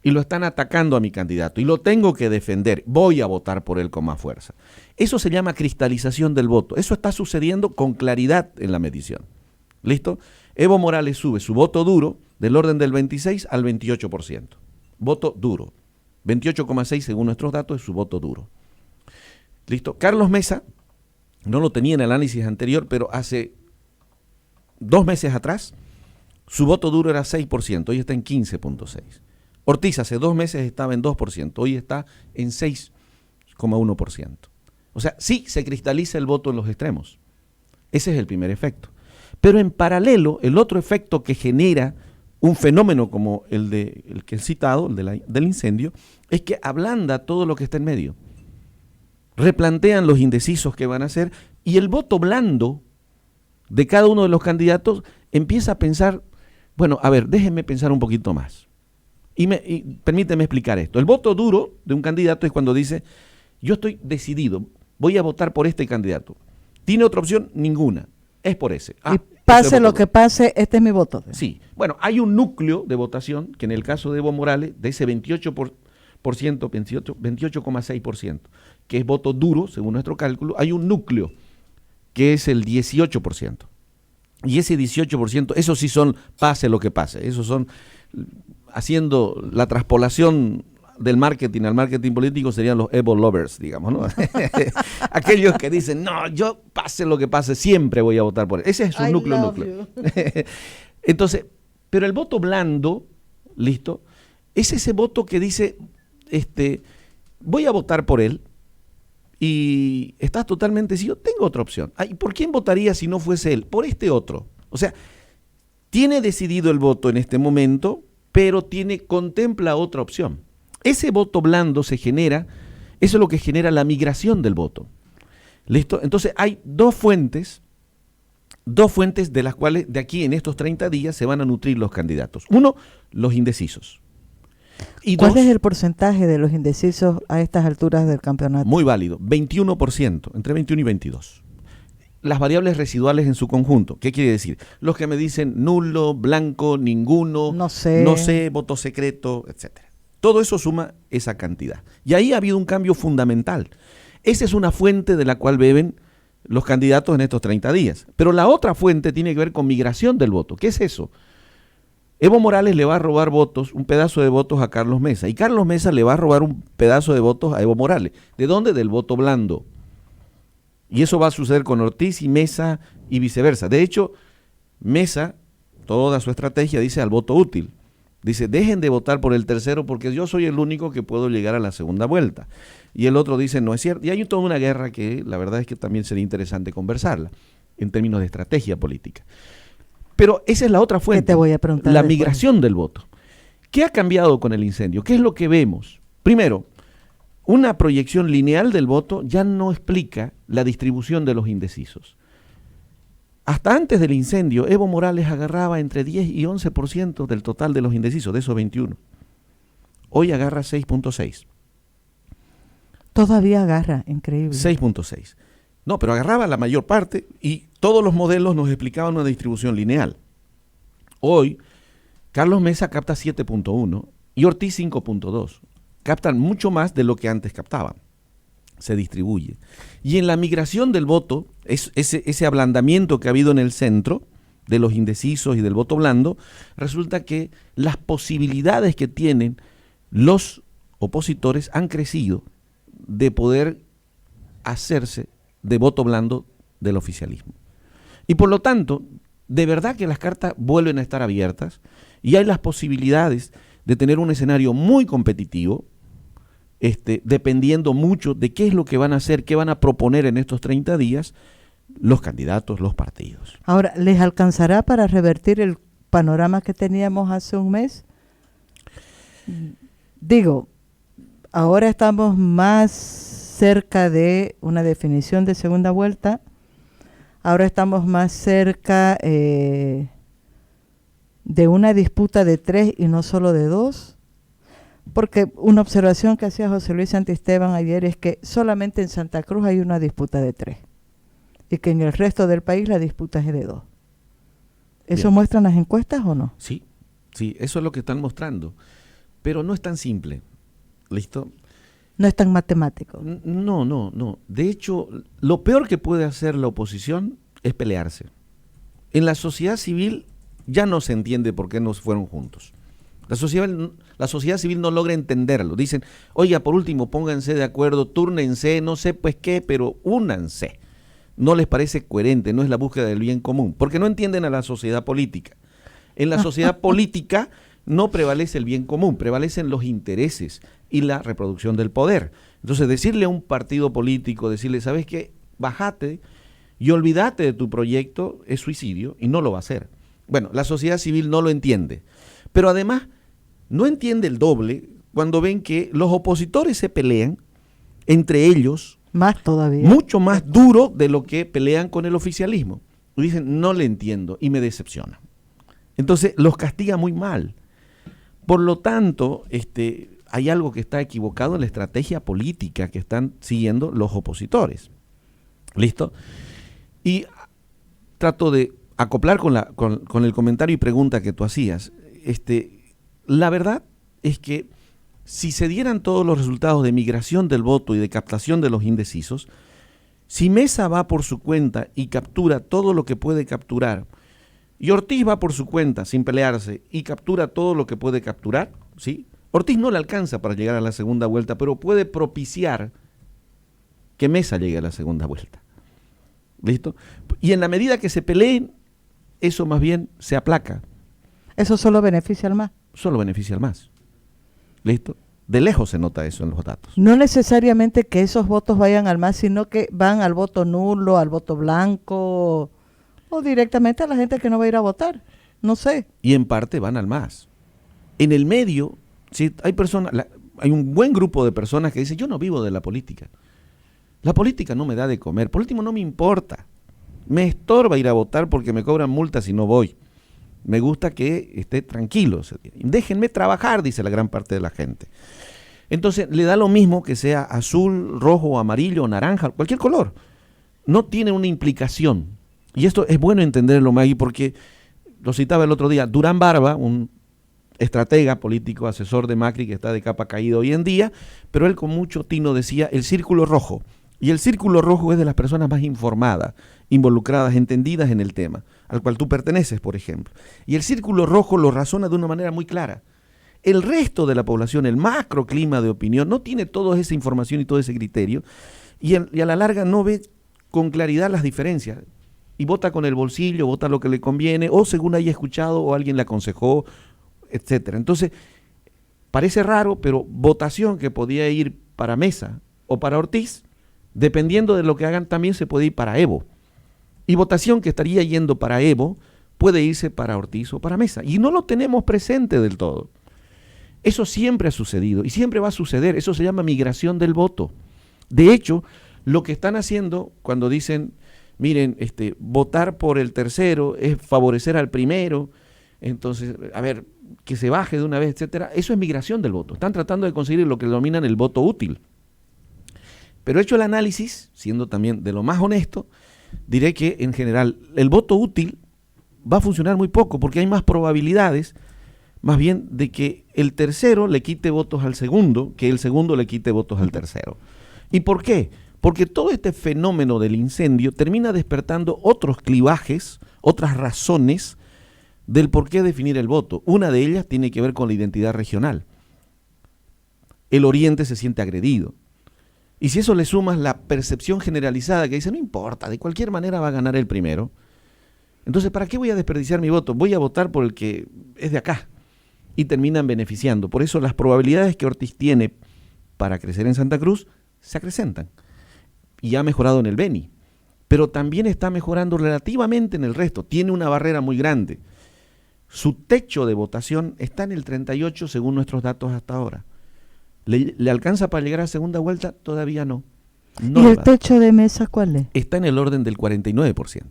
Y lo están atacando a mi candidato y lo tengo que defender, voy a votar por él con más fuerza. Eso se llama cristalización del voto. Eso está sucediendo con claridad en la medición. ¿Listo? Evo Morales sube su voto duro del orden del 26 al 28%. Voto duro. 28,6 según nuestros datos es su voto duro. ¿Listo? Carlos Mesa, no lo tenía en el análisis anterior, pero hace 2 meses atrás, su voto duro era 6%, hoy está en 15,6. Ortiz hace 2 meses estaba en 2%, hoy está en 6,1%. O sea, sí se cristaliza el voto en los extremos. Ese es el primer efecto. Pero en paralelo, el otro efecto que genera un fenómeno como el que he citado, del incendio, es que ablanda todo lo que está en medio. Replantean los indecisos que van a hacer y el voto blando de cada uno de los candidatos empieza a pensar, bueno, a ver, déjenme pensar un poquito más. Y permíteme explicar esto. El voto duro de un candidato es cuando dice, yo estoy decidido, voy a votar por este candidato. ¿Tiene otra opción? Ninguna. Es por ese. Y pase lo que pase, este es mi voto. Sí. Bueno, hay un núcleo de votación que en el caso de Evo Morales, de ese 28,6%, que es voto duro, según nuestro cálculo, hay un núcleo que es el 18%. Y ese 18%, esos sí son pase lo que pase. Esos son, haciendo la traspolación del marketing al marketing político, serían los Evo lovers, digamos, ¿no? Aquellos que dicen, no, yo pase lo que pase, siempre voy a votar por él. Ese es su núcleo. Entonces, pero el voto blando, listo, es ese voto que dice, voy a votar por él y estás totalmente decidido, tengo otra opción. ¿Y por quién votaría si no fuese él? Por este otro. O sea, tiene decidido el voto en este momento, pero contempla otra opción. Ese voto blando se genera, eso es lo que genera la migración del voto. ¿Listo? Entonces hay dos fuentes de las cuales de aquí en estos 30 días se van a nutrir los candidatos. Uno, los indecisos. Y ¿Cuál es el porcentaje de los indecisos a estas alturas del campeonato? Muy válido, 21%, entre 21 y 22. Las variables residuales en su conjunto, ¿qué quiere decir? Los que me dicen nulo, blanco, ninguno, no sé, voto secreto, etcétera. Todo eso suma esa cantidad. Y ahí ha habido un cambio fundamental. Esa es una fuente de la cual beben los candidatos en estos 30 días. Pero la otra fuente tiene que ver con migración del voto. ¿Qué es eso? Evo Morales le va a robar votos, un pedazo de votos a Carlos Mesa. Y Carlos Mesa le va a robar un pedazo de votos a Evo Morales. ¿De dónde? Del voto blando. Y eso va a suceder con Ortiz y Mesa y viceversa. De hecho, Mesa, toda su estrategia dice al voto útil. Dice, dejen de votar por el tercero porque yo soy el único que puedo llegar a la segunda vuelta. Y el otro dice, no es cierto. Y hay toda una guerra que la verdad es que también sería interesante conversarla en términos de estrategia política. Pero esa es la otra fuente, te voy a preguntar la después. Migración del voto. ¿Qué ha cambiado con el incendio? ¿Qué es lo que vemos? Primero, una proyección lineal del voto ya no explica la distribución de los indecisos. Hasta antes del incendio, Evo Morales agarraba entre 10 y 11% del total de los indecisos, de esos 21. Hoy agarra 6,6. Todavía agarra, increíble. 6,6. No, pero agarraba la mayor parte y todos los modelos nos explicaban una distribución lineal. Hoy, Carlos Mesa capta 7,1 y Ortiz 5,2. Captan mucho más de lo que antes captaban. Se distribuye. Y en la migración del voto, ese ablandamiento que ha habido en el centro, de los indecisos y del voto blando, resulta que las posibilidades que tienen los opositores han crecido de poder hacerse de voto blando del oficialismo. Y por lo tanto, de verdad que las cartas vuelven a estar abiertas y hay las posibilidades de tener un escenario muy competitivo, dependiendo mucho de qué es lo que van a hacer, qué van a proponer en estos 30 días los candidatos, los partidos. Ahora, ¿les alcanzará para revertir el panorama que teníamos hace un mes? Digo, ahora estamos más cerca de una definición de segunda vuelta, ahora estamos más cerca de una disputa de 3 y no solo de 2. Porque una observación que hacía José Luis Santisteban ayer es que solamente en Santa Cruz hay una disputa de 3 y que en el resto del país la disputa es de 2. ¿Eso Bien. muestran las encuestas o no? Sí, eso es lo que están mostrando. Pero no es tan simple. ¿Listo? No es tan matemático. No. De hecho, lo peor que puede hacer la oposición es pelearse. En la sociedad civil ya no se entiende por qué no fueron juntos. La sociedad civil no logra entenderlo. Dicen, oiga, por último, pónganse de acuerdo, túrnense, no sé pues qué, pero únanse. No les parece coherente, no es la búsqueda del bien común, porque no entienden a la sociedad política. En la sociedad política no prevalece el bien común, prevalecen los intereses y la reproducción del poder. Entonces, decirle a un partido político, decirle, ¿sabes qué? Bájate y olvídate de tu proyecto, es suicidio y no lo va a hacer. Bueno, la sociedad civil no lo entiende, pero además no entiende el doble cuando ven que los opositores se pelean entre ellos, más todavía, mucho más duro de lo que pelean con el oficialismo. Y dicen, no le entiendo y me decepciona. Entonces los castiga muy mal. Por lo tanto, hay algo que está equivocado en la estrategia política que están siguiendo los opositores. ¿Listo? Y trato de acoplar con el comentario y pregunta que tú hacías. La verdad es que si se dieran todos los resultados de migración del voto y de captación de los indecisos, si Mesa va por su cuenta y captura todo lo que puede capturar, y Ortiz va por su cuenta sin pelearse y captura todo lo que puede capturar, ¿sí? Ortiz no le alcanza para llegar a la segunda vuelta, pero puede propiciar que Mesa llegue a la segunda vuelta. ¿Listo? Y en la medida que se peleen, eso más bien se aplaca. Eso solo beneficia al MAS. Solo beneficia al MAS. ¿Listo? De lejos se nota eso en los datos. No necesariamente que esos votos vayan al MAS, sino que van al voto nulo, al voto blanco, o directamente a la gente que no va a ir a votar. No sé. Y en parte van al MAS. En el medio, ¿sí? Hay un buen grupo de personas que dicen, yo no vivo de la política. La política no me da de comer. Por último, no me importa. Me estorba ir a votar porque me cobran multas si no voy. Me gusta que esté tranquilo. Déjenme trabajar, dice la gran parte de la gente. Entonces, le da lo mismo que sea azul, rojo, amarillo, naranja, cualquier color. No tiene una implicación. Y esto es bueno entenderlo, Maggie, porque lo citaba el otro día. Durán Barba, un estratega político, asesor de Macri, que está de capa caída hoy en día, pero él con mucho tino decía el círculo rojo. Y el círculo rojo es de las personas más informadas, involucradas, entendidas en el tema, al cual tú perteneces, por ejemplo. Y el círculo rojo lo razona de una manera muy clara. El resto de la población, el macroclima de opinión, no tiene toda esa información y todo ese criterio, y a la larga no ve con claridad las diferencias. Y vota con el bolsillo, vota lo que le conviene, o según haya escuchado, o alguien le aconsejó, etcétera. Entonces, parece raro, pero votación que podía ir para Mesa o para Ortiz, dependiendo de lo que hagan, también se puede ir para Evo. Y votación que estaría yendo para Evo puede irse para Ortiz o para Mesa. Y no lo tenemos presente del todo. Eso siempre ha sucedido y siempre va a suceder. Eso se llama migración del voto. De hecho, lo que están haciendo cuando dicen, miren, votar por el tercero es favorecer al primero, entonces, a ver, que se baje de una vez, etcétera, eso es migración del voto. Están tratando de conseguir lo que denominan el voto útil. Pero hecho el análisis, siendo también de lo más honesto, diré que en general el voto útil va a funcionar muy poco porque hay más probabilidades más bien de que el tercero le quite votos al segundo que el segundo le quite votos al tercero. ¿Y por qué? Porque todo este fenómeno del incendio termina despertando otros clivajes, otras razones del por qué definir el voto. Una de ellas tiene que ver con la identidad regional. El oriente se siente agredido. Y si eso le sumas la percepción generalizada que dice, no importa, de cualquier manera va a ganar el primero, entonces ¿para qué voy a desperdiciar mi voto? Voy a votar por el que es de acá. Y terminan beneficiando. Por eso las probabilidades que Ortiz tiene para crecer en Santa Cruz se acrecentan. Y ha mejorado en el Beni. Pero también está mejorando relativamente en el resto. Tiene una barrera muy grande. Su techo de votación está en el 38 según nuestros datos hasta ahora. ¿Le alcanza para llegar a segunda vuelta? Todavía no. ¿Y el techo de Mesa cuál es? Está en el orden del 49%,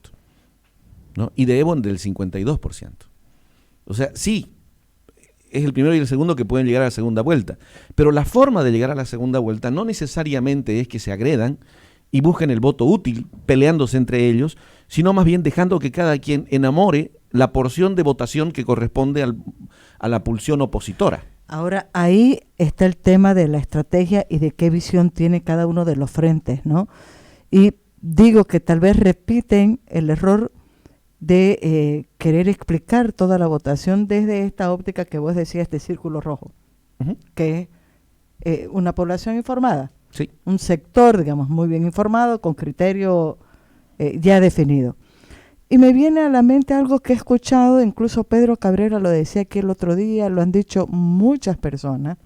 ¿no? Y de Evo del 52%. O sea, sí, es el primero y el segundo que pueden llegar a la segunda vuelta. Pero la forma de llegar a la segunda vuelta no necesariamente es que se agredan y busquen el voto útil peleándose entre ellos, sino más bien dejando que cada quien enamore la porción de votación que corresponde a la pulsión opositora. Ahora, ahí está el tema de la estrategia y de qué visión tiene cada uno de los frentes, ¿no? Y digo que tal vez repiten el error de querer explicar toda la votación desde esta óptica que vos decías de círculo rojo, que es una población informada, Sí. un sector, digamos, muy bien informado, con criterio ya definido. Y me viene a la mente algo que he escuchado, incluso Pedro Cabrera lo decía aquí el otro día, lo han dicho muchas personas,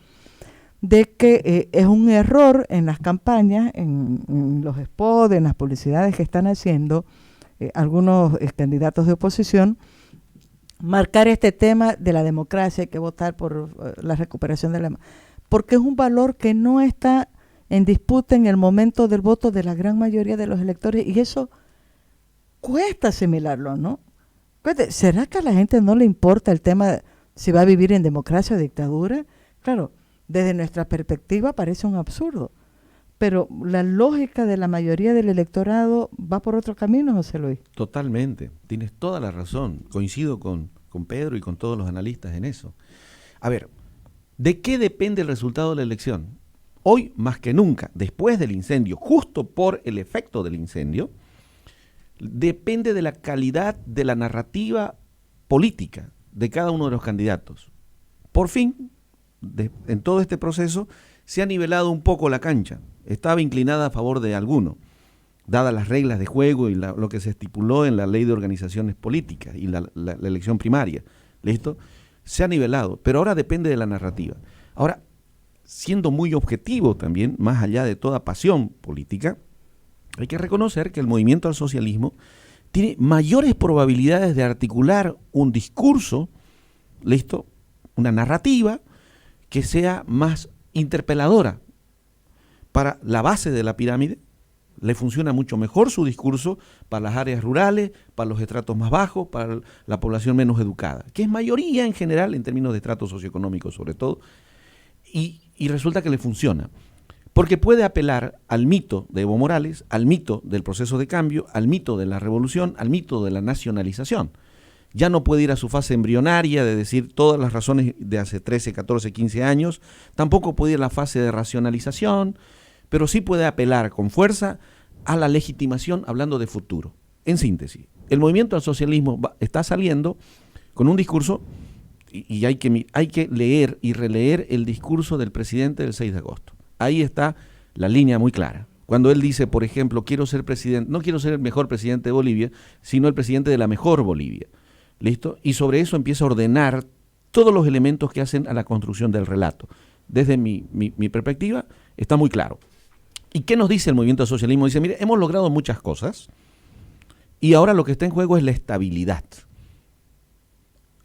de que es un error en las campañas, en los spots, en las publicidades que están haciendo algunos candidatos de oposición, marcar este tema de la democracia, hay que votar por la recuperación de la... Porque es un valor que no está en disputa en el momento del voto de la gran mayoría de los electores, y eso cuesta asimilarlo, ¿no? ¿Será que a la gente no le importa el tema de si va a vivir en democracia o dictadura? Claro, desde nuestra perspectiva parece un absurdo, pero la lógica de la mayoría del electorado va por otro camino, José Luis. Totalmente, tienes toda la razón. Coincido con Pedro y con todos los analistas en eso. A ver, ¿de qué depende el resultado de la elección? Hoy, más que nunca, después del incendio, justo por el efecto del incendio, depende de la calidad de la narrativa política de cada uno de los candidatos. Por fin, en todo este proceso, se ha nivelado un poco la cancha. Estaba inclinada a favor de alguno, dadas las reglas de juego y lo que se estipuló en la ley de organizaciones políticas y la elección primaria. ¿Listo? Se ha nivelado, pero ahora depende de la narrativa. Ahora, siendo muy objetivo también, más allá de toda pasión política, hay que reconocer que el movimiento al socialismo tiene mayores probabilidades de articular un discurso, ¿listo? Una narrativa que sea más interpeladora para la base de la pirámide. Le funciona mucho mejor su discurso para las áreas rurales, para los estratos más bajos, para la población menos educada, que es mayoría en general en términos de estratos socioeconómicos sobre todo, y resulta que le funciona, porque puede apelar al mito de Evo Morales, al mito del proceso de cambio, al mito de la revolución, al mito de la nacionalización. Ya no puede ir a su fase embrionaria de decir todas las razones de hace 13, 14, 15 años, tampoco puede ir a la fase de racionalización, pero sí puede apelar con fuerza a la legitimación hablando de futuro. En síntesis, el movimiento al socialismo está saliendo con un discurso, y hay que leer y releer el discurso del presidente del 6 de agosto. Ahí está la línea muy clara. Cuando él dice, por ejemplo, quiero ser presidente, no quiero ser el mejor presidente de Bolivia, sino el presidente de la mejor Bolivia. ¿Listo? Y sobre eso empieza a ordenar todos los elementos que hacen a la construcción del relato. Desde mi perspectiva, está muy claro. ¿Y qué nos dice el movimiento al socialismo? Dice, mire, hemos logrado muchas cosas y ahora lo que está en juego es la estabilidad.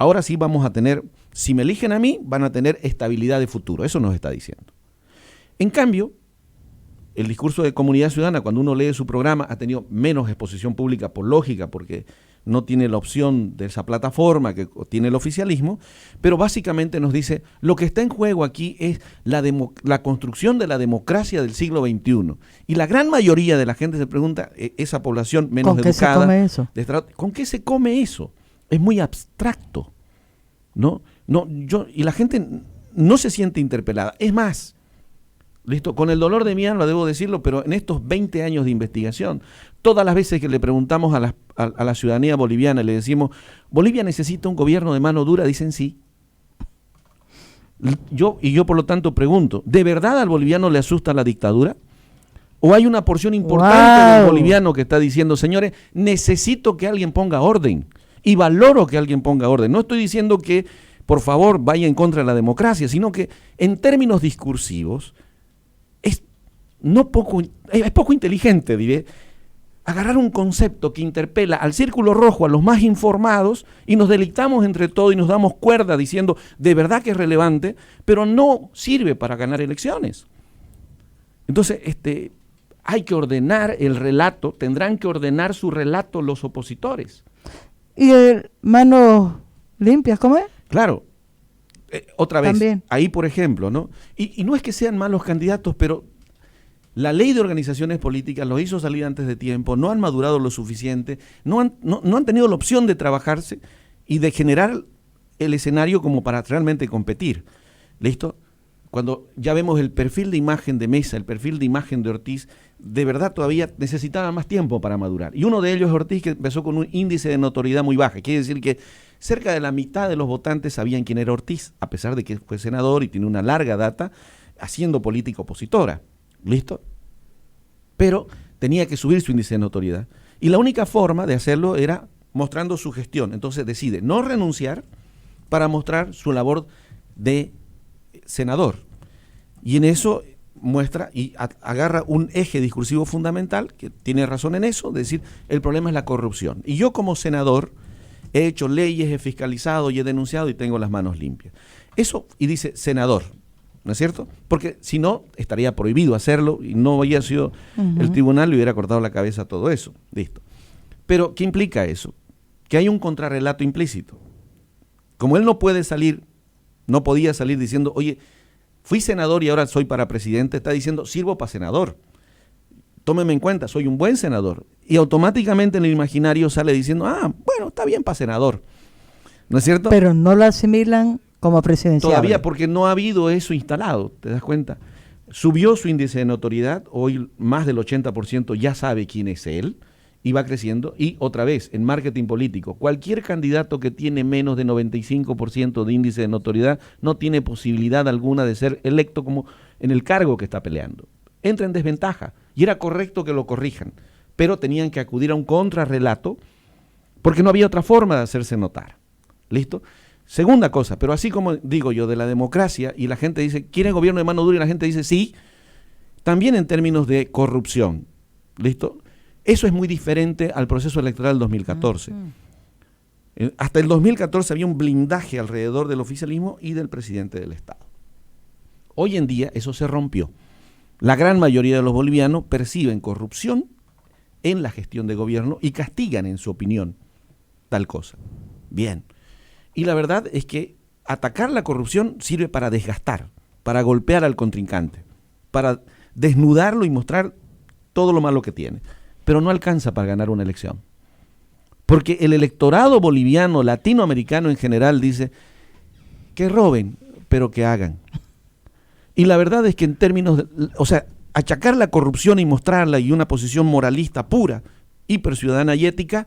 Ahora sí vamos a tener, si me eligen a mí, van a tener estabilidad de futuro. Eso nos está diciendo. En cambio, el discurso de Comunidad Ciudadana, cuando uno lee su programa, ha tenido menos exposición pública por lógica, porque no tiene la opción de esa plataforma que tiene el oficialismo, pero básicamente nos dice, lo que está en juego aquí es la construcción de la democracia del siglo XXI. Y la gran mayoría de la gente se pregunta, esa población menos educada, ¿con qué se come eso? ¿Con qué se come eso? Es muy abstracto, ¿no? Y la gente no se siente interpelada. Es más, listo, con el dolor de mi alma debo decirlo, pero en estos 20 años de investigación, todas las veces que le preguntamos a la ciudadanía boliviana, le decimos, ¿Bolivia necesita un gobierno de mano dura? Dicen sí. Yo por lo tanto pregunto, ¿de verdad al boliviano le asusta la dictadura? ¿O hay una porción importante del boliviano que está diciendo, señores, necesito que alguien ponga orden y valoro que alguien ponga orden? No estoy diciendo que, por favor, vaya en contra de la democracia, sino que en términos discursivos, es poco inteligente, diré, agarrar un concepto que interpela al círculo rojo, a los más informados, y nos deleitamos entre todos y nos damos cuerda diciendo de verdad que es relevante, pero no sirve para ganar elecciones. Entonces, hay que ordenar el relato, tendrán que ordenar su relato los opositores. ¿Y manos limpias, cómo es? Claro. Otra vez, también. Ahí por ejemplo, ¿no? Y no es que sean malos candidatos, pero la ley de organizaciones políticas los hizo salir antes de tiempo, no han madurado lo suficiente, no han tenido la opción de trabajarse y de generar el escenario como para realmente competir. ¿Listo? Cuando ya vemos el perfil de imagen de Mesa, el perfil de imagen de Ortiz, de verdad todavía necesitaban más tiempo para madurar. Y uno de ellos es Ortiz, que empezó con un índice de notoriedad muy baja. Quiere decir que cerca de la mitad de los votantes sabían quién era Ortiz, a pesar de que fue senador y tiene una larga data haciendo política opositora. ¿Listo? Pero tenía que subir su índice de notoriedad. Y la única forma de hacerlo era mostrando su gestión. Entonces decide no renunciar para mostrar su labor de senador. Y en eso muestra y agarra un eje discursivo fundamental, que tiene razón en eso, de decir, el problema es la corrupción. Y yo como senador he hecho leyes, he fiscalizado y he denunciado y tengo las manos limpias. Eso, y dice senador, ¿no es cierto? Porque si no, estaría prohibido hacerlo y no había sido, el tribunal le hubiera cortado la cabeza a todo eso. Listo. Pero, ¿qué implica eso? Que hay un contrarrelato implícito. Como él no puede salir, no podía salir diciendo, oye, fui senador y ahora soy para presidente, está diciendo, sirvo para senador. Tómeme en cuenta, soy un buen senador. Y automáticamente en el imaginario sale diciendo, bueno, está bien para senador. ¿No es cierto? Pero no lo asimilan como presidencial. Todavía, porque no ha habido eso instalado, ¿te das cuenta? Subió su índice de notoriedad, hoy más del 80% ya sabe quién es él, y va creciendo. Y otra vez, en marketing político, cualquier candidato que tiene menos de 95% de índice de notoriedad no tiene posibilidad alguna de ser electo como en el cargo que está peleando. Entra en desventaja, y era correcto que lo corrijan, pero tenían que acudir a un contrarrelato porque no había otra forma de hacerse notar. ¿Listo? Segunda cosa, pero así como digo yo de la democracia, y la gente dice, ¿quieren gobierno de mano dura? Y la gente dice, sí, también en términos de corrupción. ¿Listo? Eso es muy diferente al proceso electoral del 2014. Hasta el 2014 había un blindaje alrededor del oficialismo y del presidente del Estado. Hoy en día eso se rompió. La gran mayoría de los bolivianos perciben corrupción en la gestión de gobierno y castigan, en su opinión, tal cosa. Bien. Y la verdad es que atacar la corrupción sirve para desgastar, para golpear al contrincante, para desnudarlo y mostrar todo lo malo que tiene. Pero no alcanza para ganar una elección. Porque el electorado boliviano, latinoamericano en general, dice que roben, pero que hagan. Y la verdad es que en términos achacar la corrupción y mostrarla y una posición moralista pura, hiperciudadana y ética,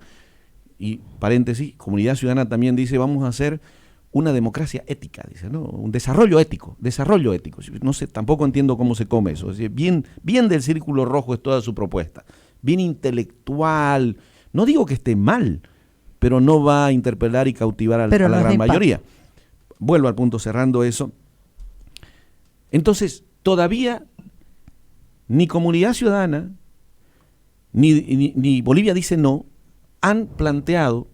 y paréntesis, Comunidad Ciudadana también dice, vamos a hacer una democracia ética, dice, ¿no? Un desarrollo ético. No sé, tampoco entiendo cómo se come eso. Es decir, bien del círculo rojo es toda su propuesta. Bien intelectual. No digo que esté mal, pero no va a interpelar y cautivar a la gran mayoría. Vuelvo al punto cerrando eso. Entonces, todavía ni Comunidad Ciudadana, ni Bolivia dice no, han planteado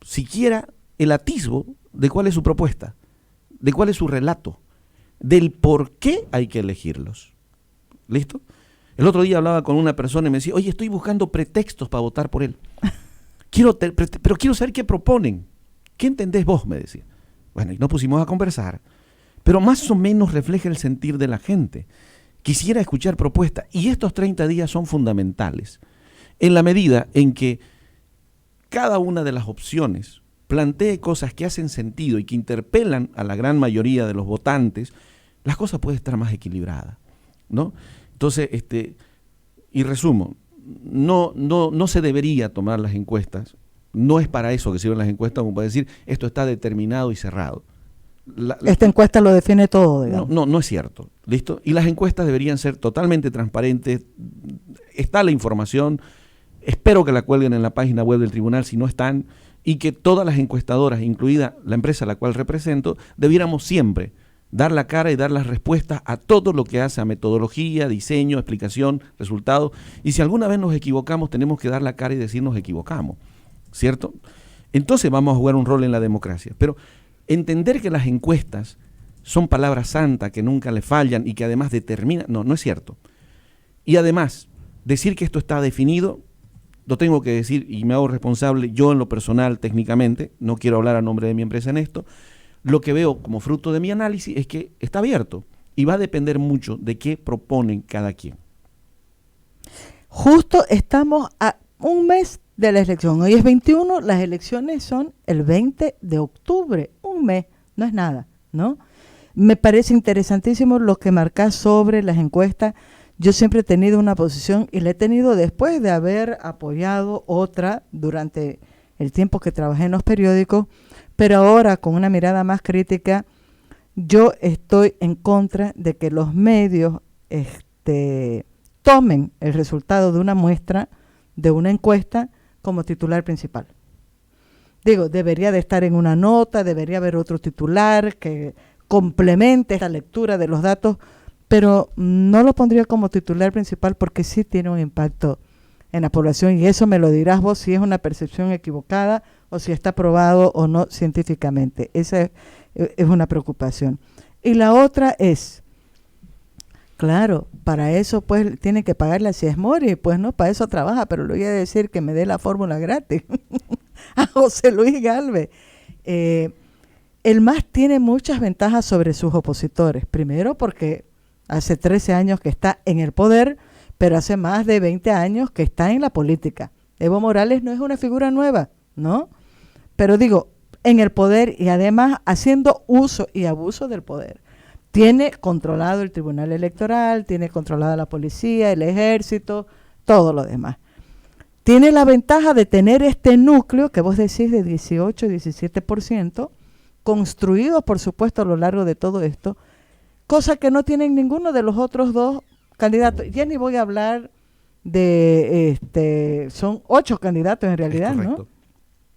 siquiera el atisbo de cuál es su propuesta, de cuál es su relato, del por qué hay que elegirlos. ¿Listo? El otro día hablaba con una persona y me decía, oye, estoy buscando pretextos para votar por él. Pero quiero saber qué proponen. ¿Qué entendés vos? Me decía. Bueno, y nos pusimos a conversar, pero más o menos refleja el sentir de la gente. Quisiera escuchar propuestas, y estos 30 días son fundamentales, en la medida en que cada una de las opciones plantee cosas que hacen sentido y que interpelan a la gran mayoría de los votantes, las cosas pueden estar más equilibradas, ¿no? Entonces, y resumo, no se debería tomar las encuestas, no es para eso que sirven las encuestas, como para decir, esto está determinado y cerrado. Esta encuesta lo define todo, digamos. No es cierto, ¿listo? Y las encuestas deberían ser totalmente transparentes, está la información. Espero que la cuelguen en la página web del tribunal si no están, y que todas las encuestadoras, incluida la empresa a la cual represento, debiéramos siempre dar la cara y dar las respuestas a todo lo que hace a metodología, diseño, explicación, resultado. Y si alguna vez nos equivocamos, tenemos que dar la cara y decir nos equivocamos, ¿cierto? Entonces vamos a jugar un rol en la democracia. Pero entender que las encuestas son palabras santas, que nunca le fallan y que además determinan, no es cierto. Y además, decir que esto está definido, lo tengo que decir y me hago responsable yo en lo personal técnicamente, no quiero hablar a nombre de mi empresa en esto, lo que veo como fruto de mi análisis es que está abierto y va a depender mucho de qué proponen cada quien. Justo estamos a un mes de la elección, hoy es 21, las elecciones son el 20 de octubre, un mes, no es nada, ¿no? Me parece interesantísimo lo que marcas sobre las encuestas. Yo siempre he tenido una posición y la he tenido después de haber apoyado otra durante el tiempo que trabajé en los periódicos, pero ahora con una mirada más crítica, yo estoy en contra de que los medios tomen el resultado de una muestra, de una encuesta, como titular principal. Digo, debería de estar en una nota, debería haber otro titular que complemente esta lectura de los datos, pero no lo pondría como titular principal porque sí tiene un impacto en la población, y eso me lo dirás vos si es una percepción equivocada o si está probado o no científicamente. Esa es una preocupación. Y la otra es, claro, para eso pues tiene que pagarle a Ciesmori, pues no, para eso trabaja, pero le voy a decir que me dé la fórmula gratis a José Luis Gálvez. El MAS tiene muchas ventajas sobre sus opositores. Primero porque hace 13 años que está en el poder, pero hace más de 20 años que está en la política. Evo Morales no es una figura nueva, ¿no? Pero digo, en el poder y además haciendo uso y abuso del poder. Tiene controlado el Tribunal Electoral, tiene controlada la policía, el ejército, todo lo demás. Tiene la ventaja de tener este núcleo, que vos decís de 18-17%, construido, por supuesto, a lo largo de todo esto, cosa que no tienen ninguno de los otros dos candidatos. Ya ni voy a hablar de, son 8 candidatos en realidad, ¿no?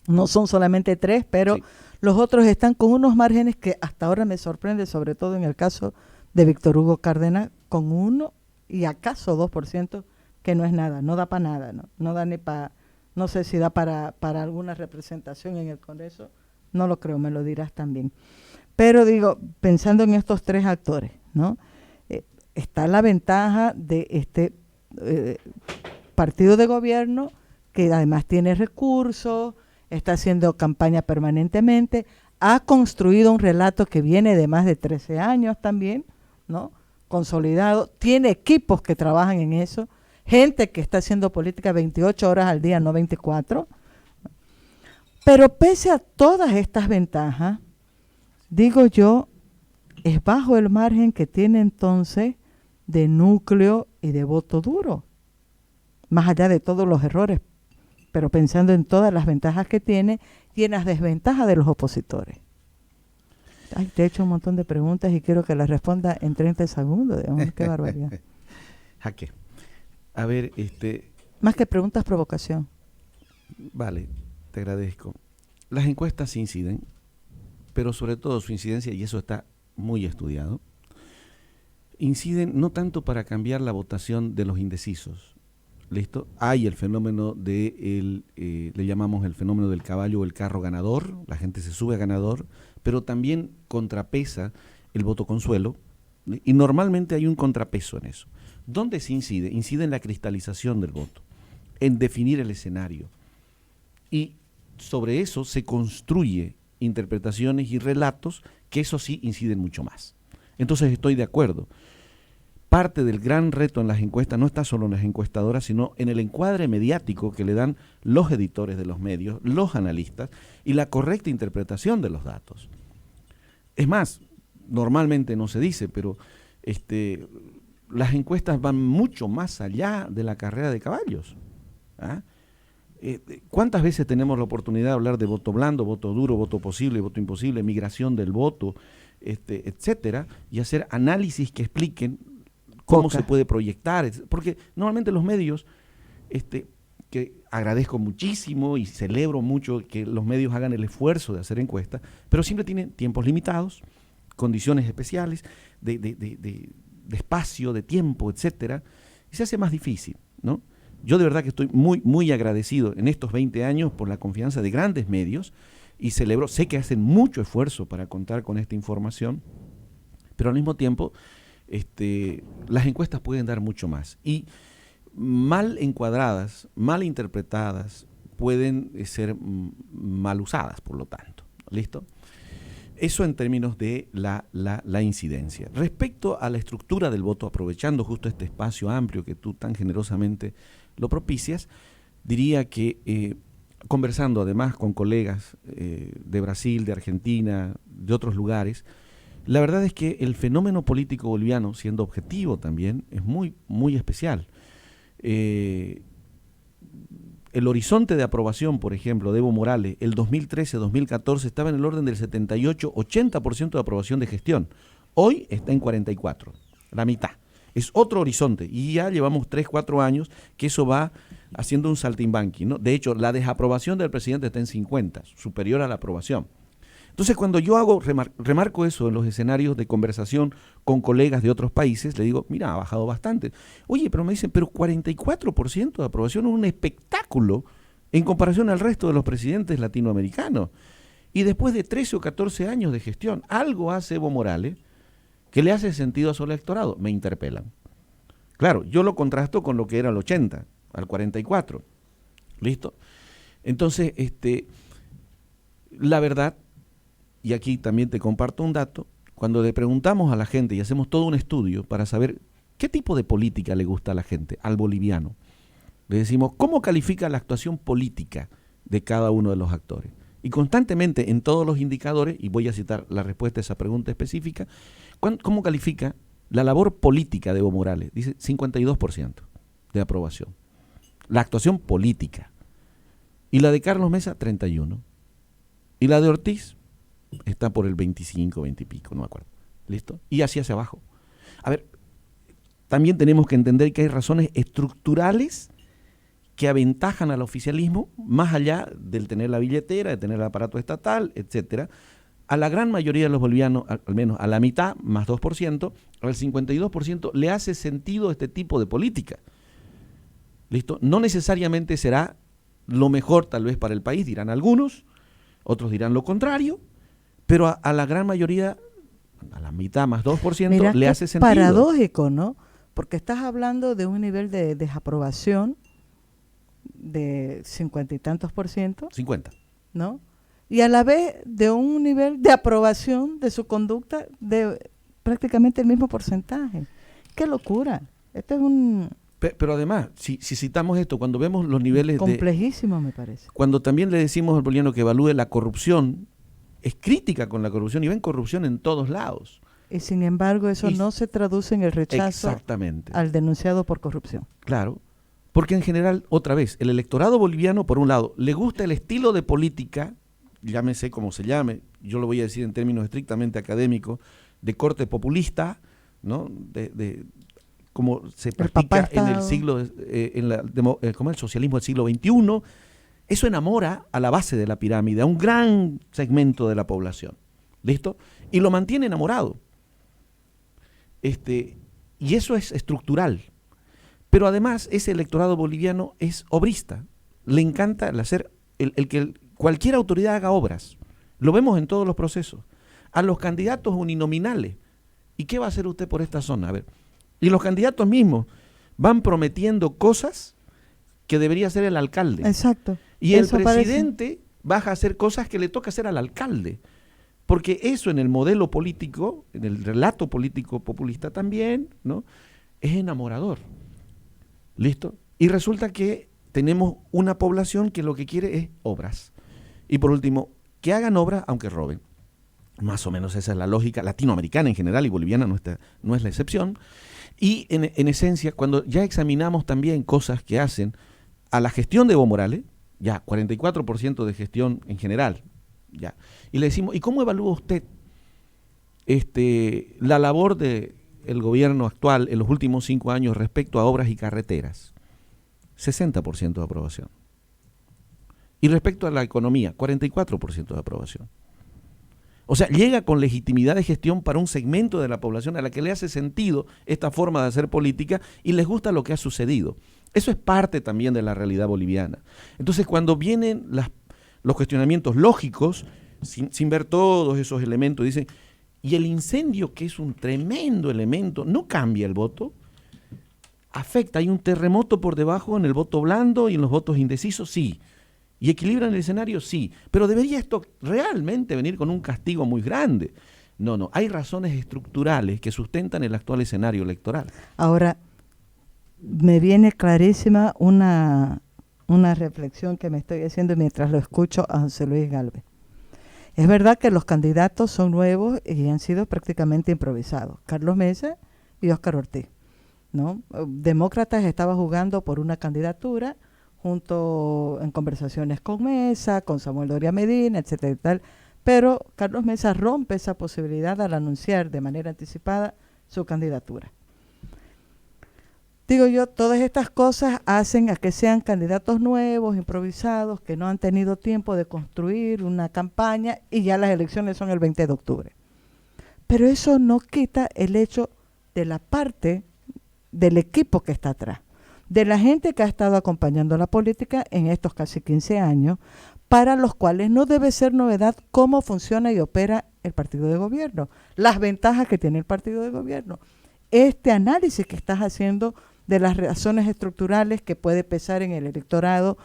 No son solamente 3, pero sí, los otros están con unos márgenes que hasta ahora me sorprende, sobre todo en el caso de Víctor Hugo Cárdenas, con 1 y acaso 2%, que no es nada, no da para nada, no da ni para, no sé si da para alguna representación en el Congreso, no lo creo, me lo dirás también. Pero digo, pensando en estos 3 actores, ¿no? Está la ventaja de este partido de gobierno, que además tiene recursos, está haciendo campaña permanentemente, ha construido un relato que viene de más de 13 años también, ¿no? Consolidado, tiene equipos que trabajan en eso, gente que está haciendo política 28 horas al día, no 24. Pero pese a todas estas ventajas, digo yo, es bajo el margen que tiene entonces de núcleo y de voto duro, más allá de todos los errores, pero pensando en todas las ventajas que tiene y en las desventajas de los opositores. Ay, te he hecho un montón de preguntas y quiero que las responda en 30 segundos. Qué barbaridad. Jaque. A ver, Más que preguntas, provocación. Vale, te agradezco. Las encuestas inciden, pero sobre todo su incidencia, y eso está muy estudiado, inciden no tanto para cambiar la votación de los indecisos. ¿Listo? Hay el fenómeno le llamamos el fenómeno del caballo o el carro ganador, la gente se sube a ganador, pero también contrapesa el voto consuelo, y normalmente hay un contrapeso en eso. ¿Dónde se incide? Incide en la cristalización del voto, en definir el escenario, y sobre eso se construye interpretaciones y relatos que eso sí inciden mucho más. Entonces estoy de acuerdo. Parte del gran reto en las encuestas no está solo en las encuestadoras, sino en el encuadre mediático que le dan los editores de los medios, los analistas, y la correcta interpretación de los datos. Es más, normalmente no se dice, pero las encuestas van mucho más allá de la carrera de caballos. ¿Ah? ¿Cuántas veces tenemos la oportunidad de hablar de voto blando, voto duro, voto posible, voto imposible, migración del voto, etcétera, y hacer análisis que expliquen cómo se puede proyectar? Porque normalmente los medios, que agradezco muchísimo y celebro mucho que los medios hagan el esfuerzo de hacer encuestas, pero siempre tienen tiempos limitados, condiciones especiales, de espacio, de tiempo, etcétera, y se hace más difícil, ¿no? Yo de verdad que estoy muy, muy agradecido en estos 20 años por la confianza de grandes medios y celebro, sé que hacen mucho esfuerzo para contar con esta información, pero al mismo tiempo las encuestas pueden dar mucho más y mal encuadradas, mal interpretadas, pueden ser mal usadas, por lo tanto. ¿Listo? Eso en términos de la incidencia. Respecto a la estructura del voto, aprovechando justo este espacio amplio que tú tan generosamente lo propicias, diría que conversando además con colegas de Brasil, de Argentina, de otros lugares, La verdad es que el fenómeno político boliviano, siendo objetivo también, es muy, muy especial. El horizonte de aprobación, por ejemplo, de Evo Morales, el 2013-2014 estaba en el orden del 78-80% de aprobación de gestión. Hoy está en 44%, la mitad. Es otro horizonte y ya llevamos 3-4 años que eso va haciendo un saltimbanqui, ¿no? De hecho, la desaprobación del presidente está en 50, superior a la aprobación. Entonces, cuando yo remarco eso en los escenarios de conversación con colegas de otros países, le digo, mira, ha bajado bastante. Oye, pero me dicen, pero 44% de aprobación es un espectáculo en comparación al resto de los presidentes latinoamericanos. Y después de 13 o 14 años de gestión, algo hace Evo Morales que le hace sentido a su electorado. Me interpelan. Claro, yo lo contrasto con lo que era el 80, al 44. ¿Listo? Entonces, la verdad, y aquí también te comparto un dato, cuando le preguntamos a la gente y hacemos todo un estudio para saber qué tipo de política le gusta a la gente, al boliviano, le decimos, ¿cómo califica la actuación política de cada uno de los actores? Y constantemente en todos los indicadores, y voy a citar la respuesta a esa pregunta específica, ¿cómo califica la labor política de Evo Morales? Dice 52% de aprobación. La actuación política. Y la de Carlos Mesa, 31%. Y la de Ortiz está por el 25, 20 y pico, no me acuerdo. ¿Listo? Y así hacia abajo. A ver, también tenemos que entender que hay razones estructurales que aventajan al oficialismo, más allá del tener la billetera, de tener el aparato estatal, etcétera. A la gran mayoría de los bolivianos, al menos a la mitad, más 2%, al 52% le hace sentido este tipo de política. ¿Listo? No necesariamente será lo mejor tal vez para el país, dirán algunos, otros dirán lo contrario, pero a la gran mayoría, a la mitad más 2%, Mira, le hace sentido. Paradójico, ¿no? Porque estás hablando de un nivel de desaprobación de 50 y tantos %, 50. ¿no? Y a la vez de un nivel de aprobación de su conducta de prácticamente el mismo porcentaje. ¡Qué locura! Este es un... Pero además, si citamos esto, cuando vemos los niveles complejísimo, me parece. Cuando también le decimos al boliviano que evalúe la corrupción, es crítica con la corrupción y ven corrupción en todos lados. Y sin embargo, eso no se traduce en el rechazo al denunciado por corrupción. Claro, porque en general, otra vez, el electorado boliviano, por un lado, le gusta el estilo de política, llámese como se llame, yo lo voy a decir en términos estrictamente académicos, de corte populista, ¿no? De como se practica en el siglo, como el socialismo del siglo XXI. Eso enamora a la base de la pirámide, a un gran segmento de la población. ¿Listo? Y lo mantiene enamorado. Y eso es estructural. Pero además, ese electorado boliviano es obrista. Le encanta el hacer, el que cualquier autoridad haga obras. Lo vemos en todos los procesos. A los candidatos uninominales. ¿Y qué va a hacer usted por esta zona? A ver. Y los candidatos mismos van prometiendo cosas que debería hacer el alcalde. Exacto. Y el presidente baja a hacer cosas que le toca hacer al alcalde. Porque eso en el modelo político, en el relato político populista también, ¿no? Es enamorador. ¿Listo? Y resulta que tenemos una población que lo que quiere es obras. Y por último, que hagan obras aunque roben. Más o menos esa es la lógica latinoamericana en general y boliviana no es la excepción. Y en esencia, cuando ya examinamos también cosas que hacen a la gestión de Evo Morales, ya 44% de gestión en general, ya, y le decimos, ¿y cómo evalúa usted la labor del gobierno actual en los últimos 5 años respecto a obras y carreteras? 60% de aprobación. Y respecto a la economía, 44% de aprobación. O sea, llega con legitimidad de gestión para un segmento de la población a la que le hace sentido esta forma de hacer política y les gusta lo que ha sucedido. Eso es parte también de la realidad boliviana. Entonces, cuando vienen los cuestionamientos lógicos, sin ver todos esos elementos, dicen, y el incendio, que es un tremendo elemento, ¿no cambia el voto? ¿Afecta? ¿Hay un terremoto por debajo en el voto blando y en los votos indecisos? Sí. ¿Y equilibran el escenario? Sí. Pero ¿debería esto realmente venir con un castigo muy grande? No. Hay razones estructurales que sustentan el actual escenario electoral. Ahora, me viene clarísima una reflexión que me estoy haciendo mientras lo escucho a José Luis Gálvez. Es verdad que los candidatos son nuevos y han sido prácticamente improvisados. Carlos Mesa y Óscar Ortiz, ¿no? Demócratas estaba jugando por una candidatura junto en conversaciones con Mesa, con Samuel Doria Medina, etcétera y tal, pero Carlos Mesa rompe esa posibilidad al anunciar de manera anticipada su candidatura. Digo yo, todas estas cosas hacen a que sean candidatos nuevos, improvisados, que no han tenido tiempo de construir una campaña y ya las elecciones son el 20 de octubre. Pero eso no quita el hecho de la parte del equipo que está atrás, de la gente que ha estado acompañando la política en estos casi 15 años, para los cuales no debe ser novedad cómo funciona y opera el partido de gobierno, las ventajas que tiene el partido de gobierno. Este análisis que estás haciendo de las razones estructurales que puede pesar en el electorado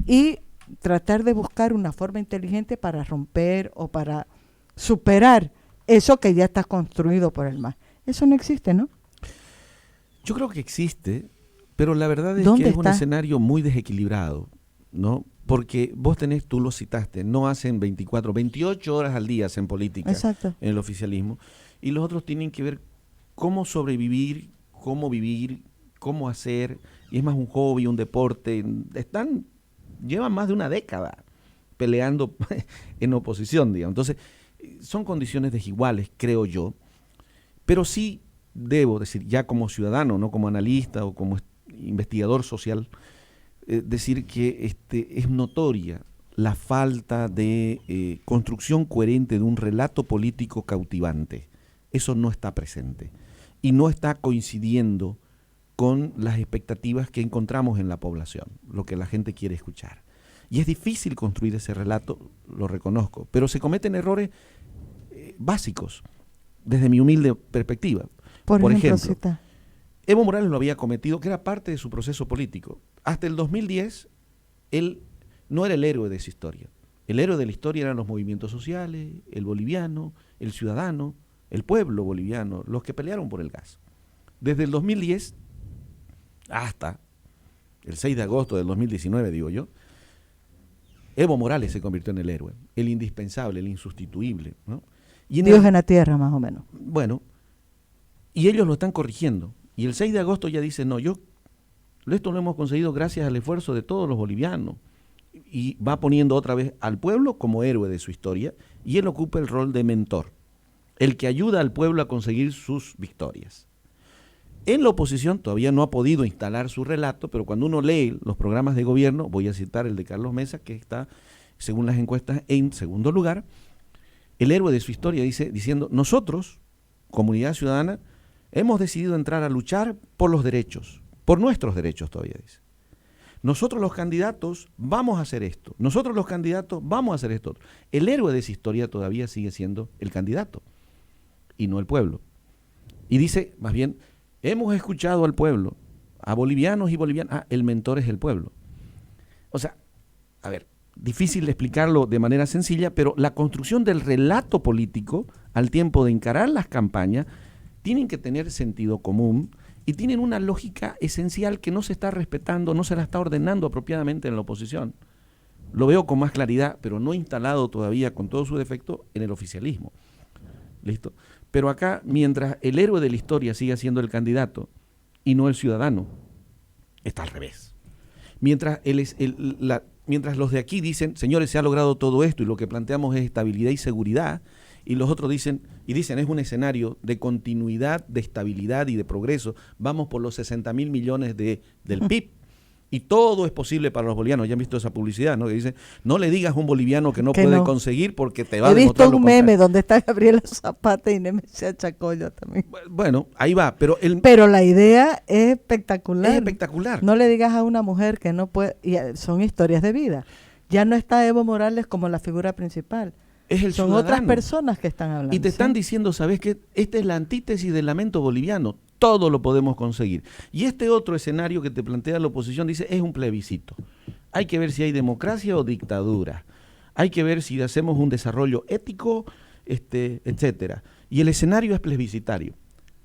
y tratar de buscar una forma inteligente para romper o para superar eso que ya está construido por el MAS. Eso no existe, ¿no? Yo creo que existe, pero la verdad es que es un escenario muy desequilibrado, ¿no? Porque vos tenés, tú lo citaste, no hacen 24, 28 horas al día hacen política. Exacto. En el oficialismo, y los otros tienen que ver cómo sobrevivir, cómo vivir, cómo hacer, y es más un hobby, un deporte. Llevan más de una década peleando en oposición, digamos. Entonces, son condiciones desiguales, creo yo, pero sí debo decir, ya como ciudadano, no como analista o como investigador social, decir que es notoria la falta de construcción coherente de un relato político cautivante. Eso no está presente y no está coincidiendo con las expectativas que encontramos en la población, lo que la gente quiere escuchar. Y es difícil construir ese relato, lo reconozco, pero se cometen errores básicos, desde mi humilde perspectiva. Por ejemplo, Evo Morales lo había cometido, que era parte de su proceso político. Hasta el 2010, él no era el héroe de esa historia. El héroe de la historia eran los movimientos sociales, el boliviano, el ciudadano, el pueblo boliviano, los que pelearon por el gas. Desde el 2010 hasta el 6 de agosto del 2019, digo yo, Evo Morales se convirtió en el héroe, el indispensable, el insustituible, ¿no? Y Dios en la tierra, más o menos. Bueno, y ellos lo están corrigiendo. Y el 6 de agosto ya dice, no, esto lo hemos conseguido gracias al esfuerzo de todos los bolivianos. Y va poniendo otra vez al pueblo como héroe de su historia, y él ocupa el rol de mentor, el que ayuda al pueblo a conseguir sus victorias. En la oposición todavía no ha podido instalar su relato, pero cuando uno lee los programas de gobierno, voy a citar el de Carlos Mesa, que está, según las encuestas, en segundo lugar, el héroe de su historia diciendo, nosotros, comunidad ciudadana, hemos decidido entrar a luchar por los derechos, por nuestros derechos todavía dice. Nosotros los candidatos vamos a hacer esto, nosotros los candidatos vamos a hacer esto. El héroe de esa historia todavía sigue siendo el candidato y no el pueblo. Y dice, más bien, hemos escuchado al pueblo, a bolivianos y bolivianas, el mentor es el pueblo. O sea, a ver, difícil de explicarlo de manera sencilla, pero la construcción del relato político al tiempo de encarar las campañas tienen que tener sentido común y tienen una lógica esencial que no se está respetando, no se la está ordenando apropiadamente en la oposición. Lo veo con más claridad, pero no instalado todavía con todo su defecto en el oficialismo. ¿Listo? Pero acá, mientras el héroe de la historia siga siendo el candidato y no el ciudadano, está al revés. Mientras los de aquí dicen, señores, se ha logrado todo esto y lo que planteamos es estabilidad y seguridad, y los otros dicen es un escenario de continuidad, de estabilidad y de progreso, vamos por los 60.000 millones del PIB, y todo es posible para los bolivianos. Ya han visto esa publicidad, ¿no? Que dice, no le digas a un boliviano que no puede conseguir porque te va a demostrar lo contrario. He visto un meme donde está Gabriela Zapata y Nemesia Chacoya también. Bueno, ahí va, pero la idea es espectacular. Es espectacular. No le digas a una mujer que no puede, y son historias de vida. Ya no está Evo Morales como la figura principal. Es el Son ciudadano. Otras personas que están hablando. Y te están diciendo, ¿sabes qué? Esta es la antítesis del lamento boliviano. Todo lo podemos conseguir. Y este otro escenario que te plantea la oposición dice, es un plebiscito. Hay que ver si hay democracia o dictadura. Hay que ver si hacemos un desarrollo ético, etcétera. Y el escenario es plebiscitario.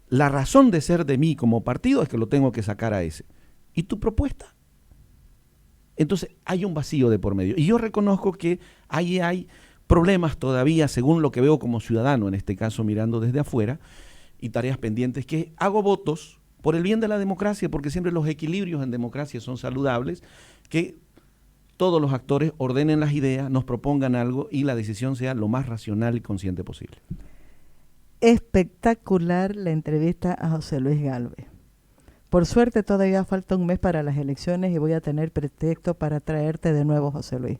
La razón de ser de mí como partido es que lo tengo que sacar a ese. ¿Y tu propuesta? Entonces hay un vacío de por medio. Y yo reconozco que ahí hay problemas todavía, según lo que veo como ciudadano, en este caso mirando desde afuera, y tareas pendientes, que hago votos por el bien de la democracia, porque siempre los equilibrios en democracia son saludables, que todos los actores ordenen las ideas, nos propongan algo y la decisión sea lo más racional y consciente posible. Espectacular la entrevista a José Luis Gálvez. Por suerte todavía falta un mes para las elecciones y voy a tener pretexto para traerte de nuevo, José Luis.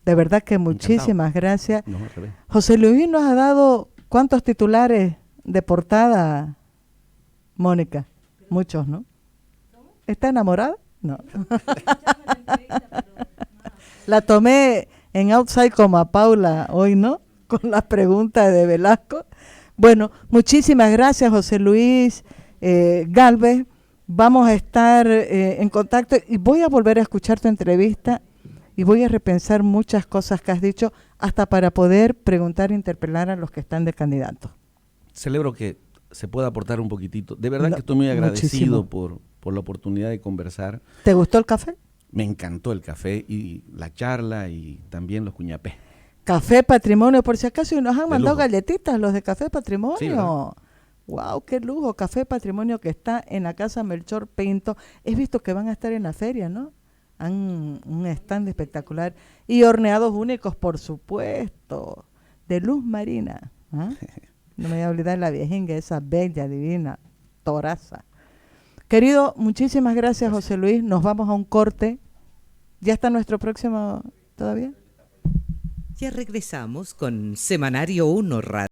De verdad que muchísimas gracias. No, al revés. José Luis nos ha dado ¿cuántos titulares de portada, Mónica? Muchos, ¿no? ¿Está enamorada? No. La tomé en Outside como a Paula hoy, ¿no? Con las preguntas de Velasco. Bueno, muchísimas gracias, José Luis Gálvez. Vamos a estar en contacto y voy a volver a escuchar tu entrevista y voy a repensar muchas cosas que has dicho hasta para poder preguntar e interpelar a los que están de candidatos. Celebro que se pueda aportar un poquitito. De verdad que estoy muy agradecido por la oportunidad de conversar. ¿Te gustó el café? Me encantó el café y la charla y también los cuñapés. Café Patrimonio, por si acaso, y nos han De mandado lujo. galletitas los de Café Patrimonio. Sí, ¿verdad? Wow, qué lujo. Café Patrimonio que está en la Casa Melchor Pinto. He visto que van a estar en la feria, ¿no? Han un stand espectacular. Y horneados únicos, por supuesto, de luz marina. ¿Ah? No me voy a olvidar la viejinga, esa bella, divina, toraza. Querido, muchísimas gracias, José Luis. Nos vamos a un corte. ¿Ya está nuestro próximo todavía? Ya regresamos con Semanario 1 Radio.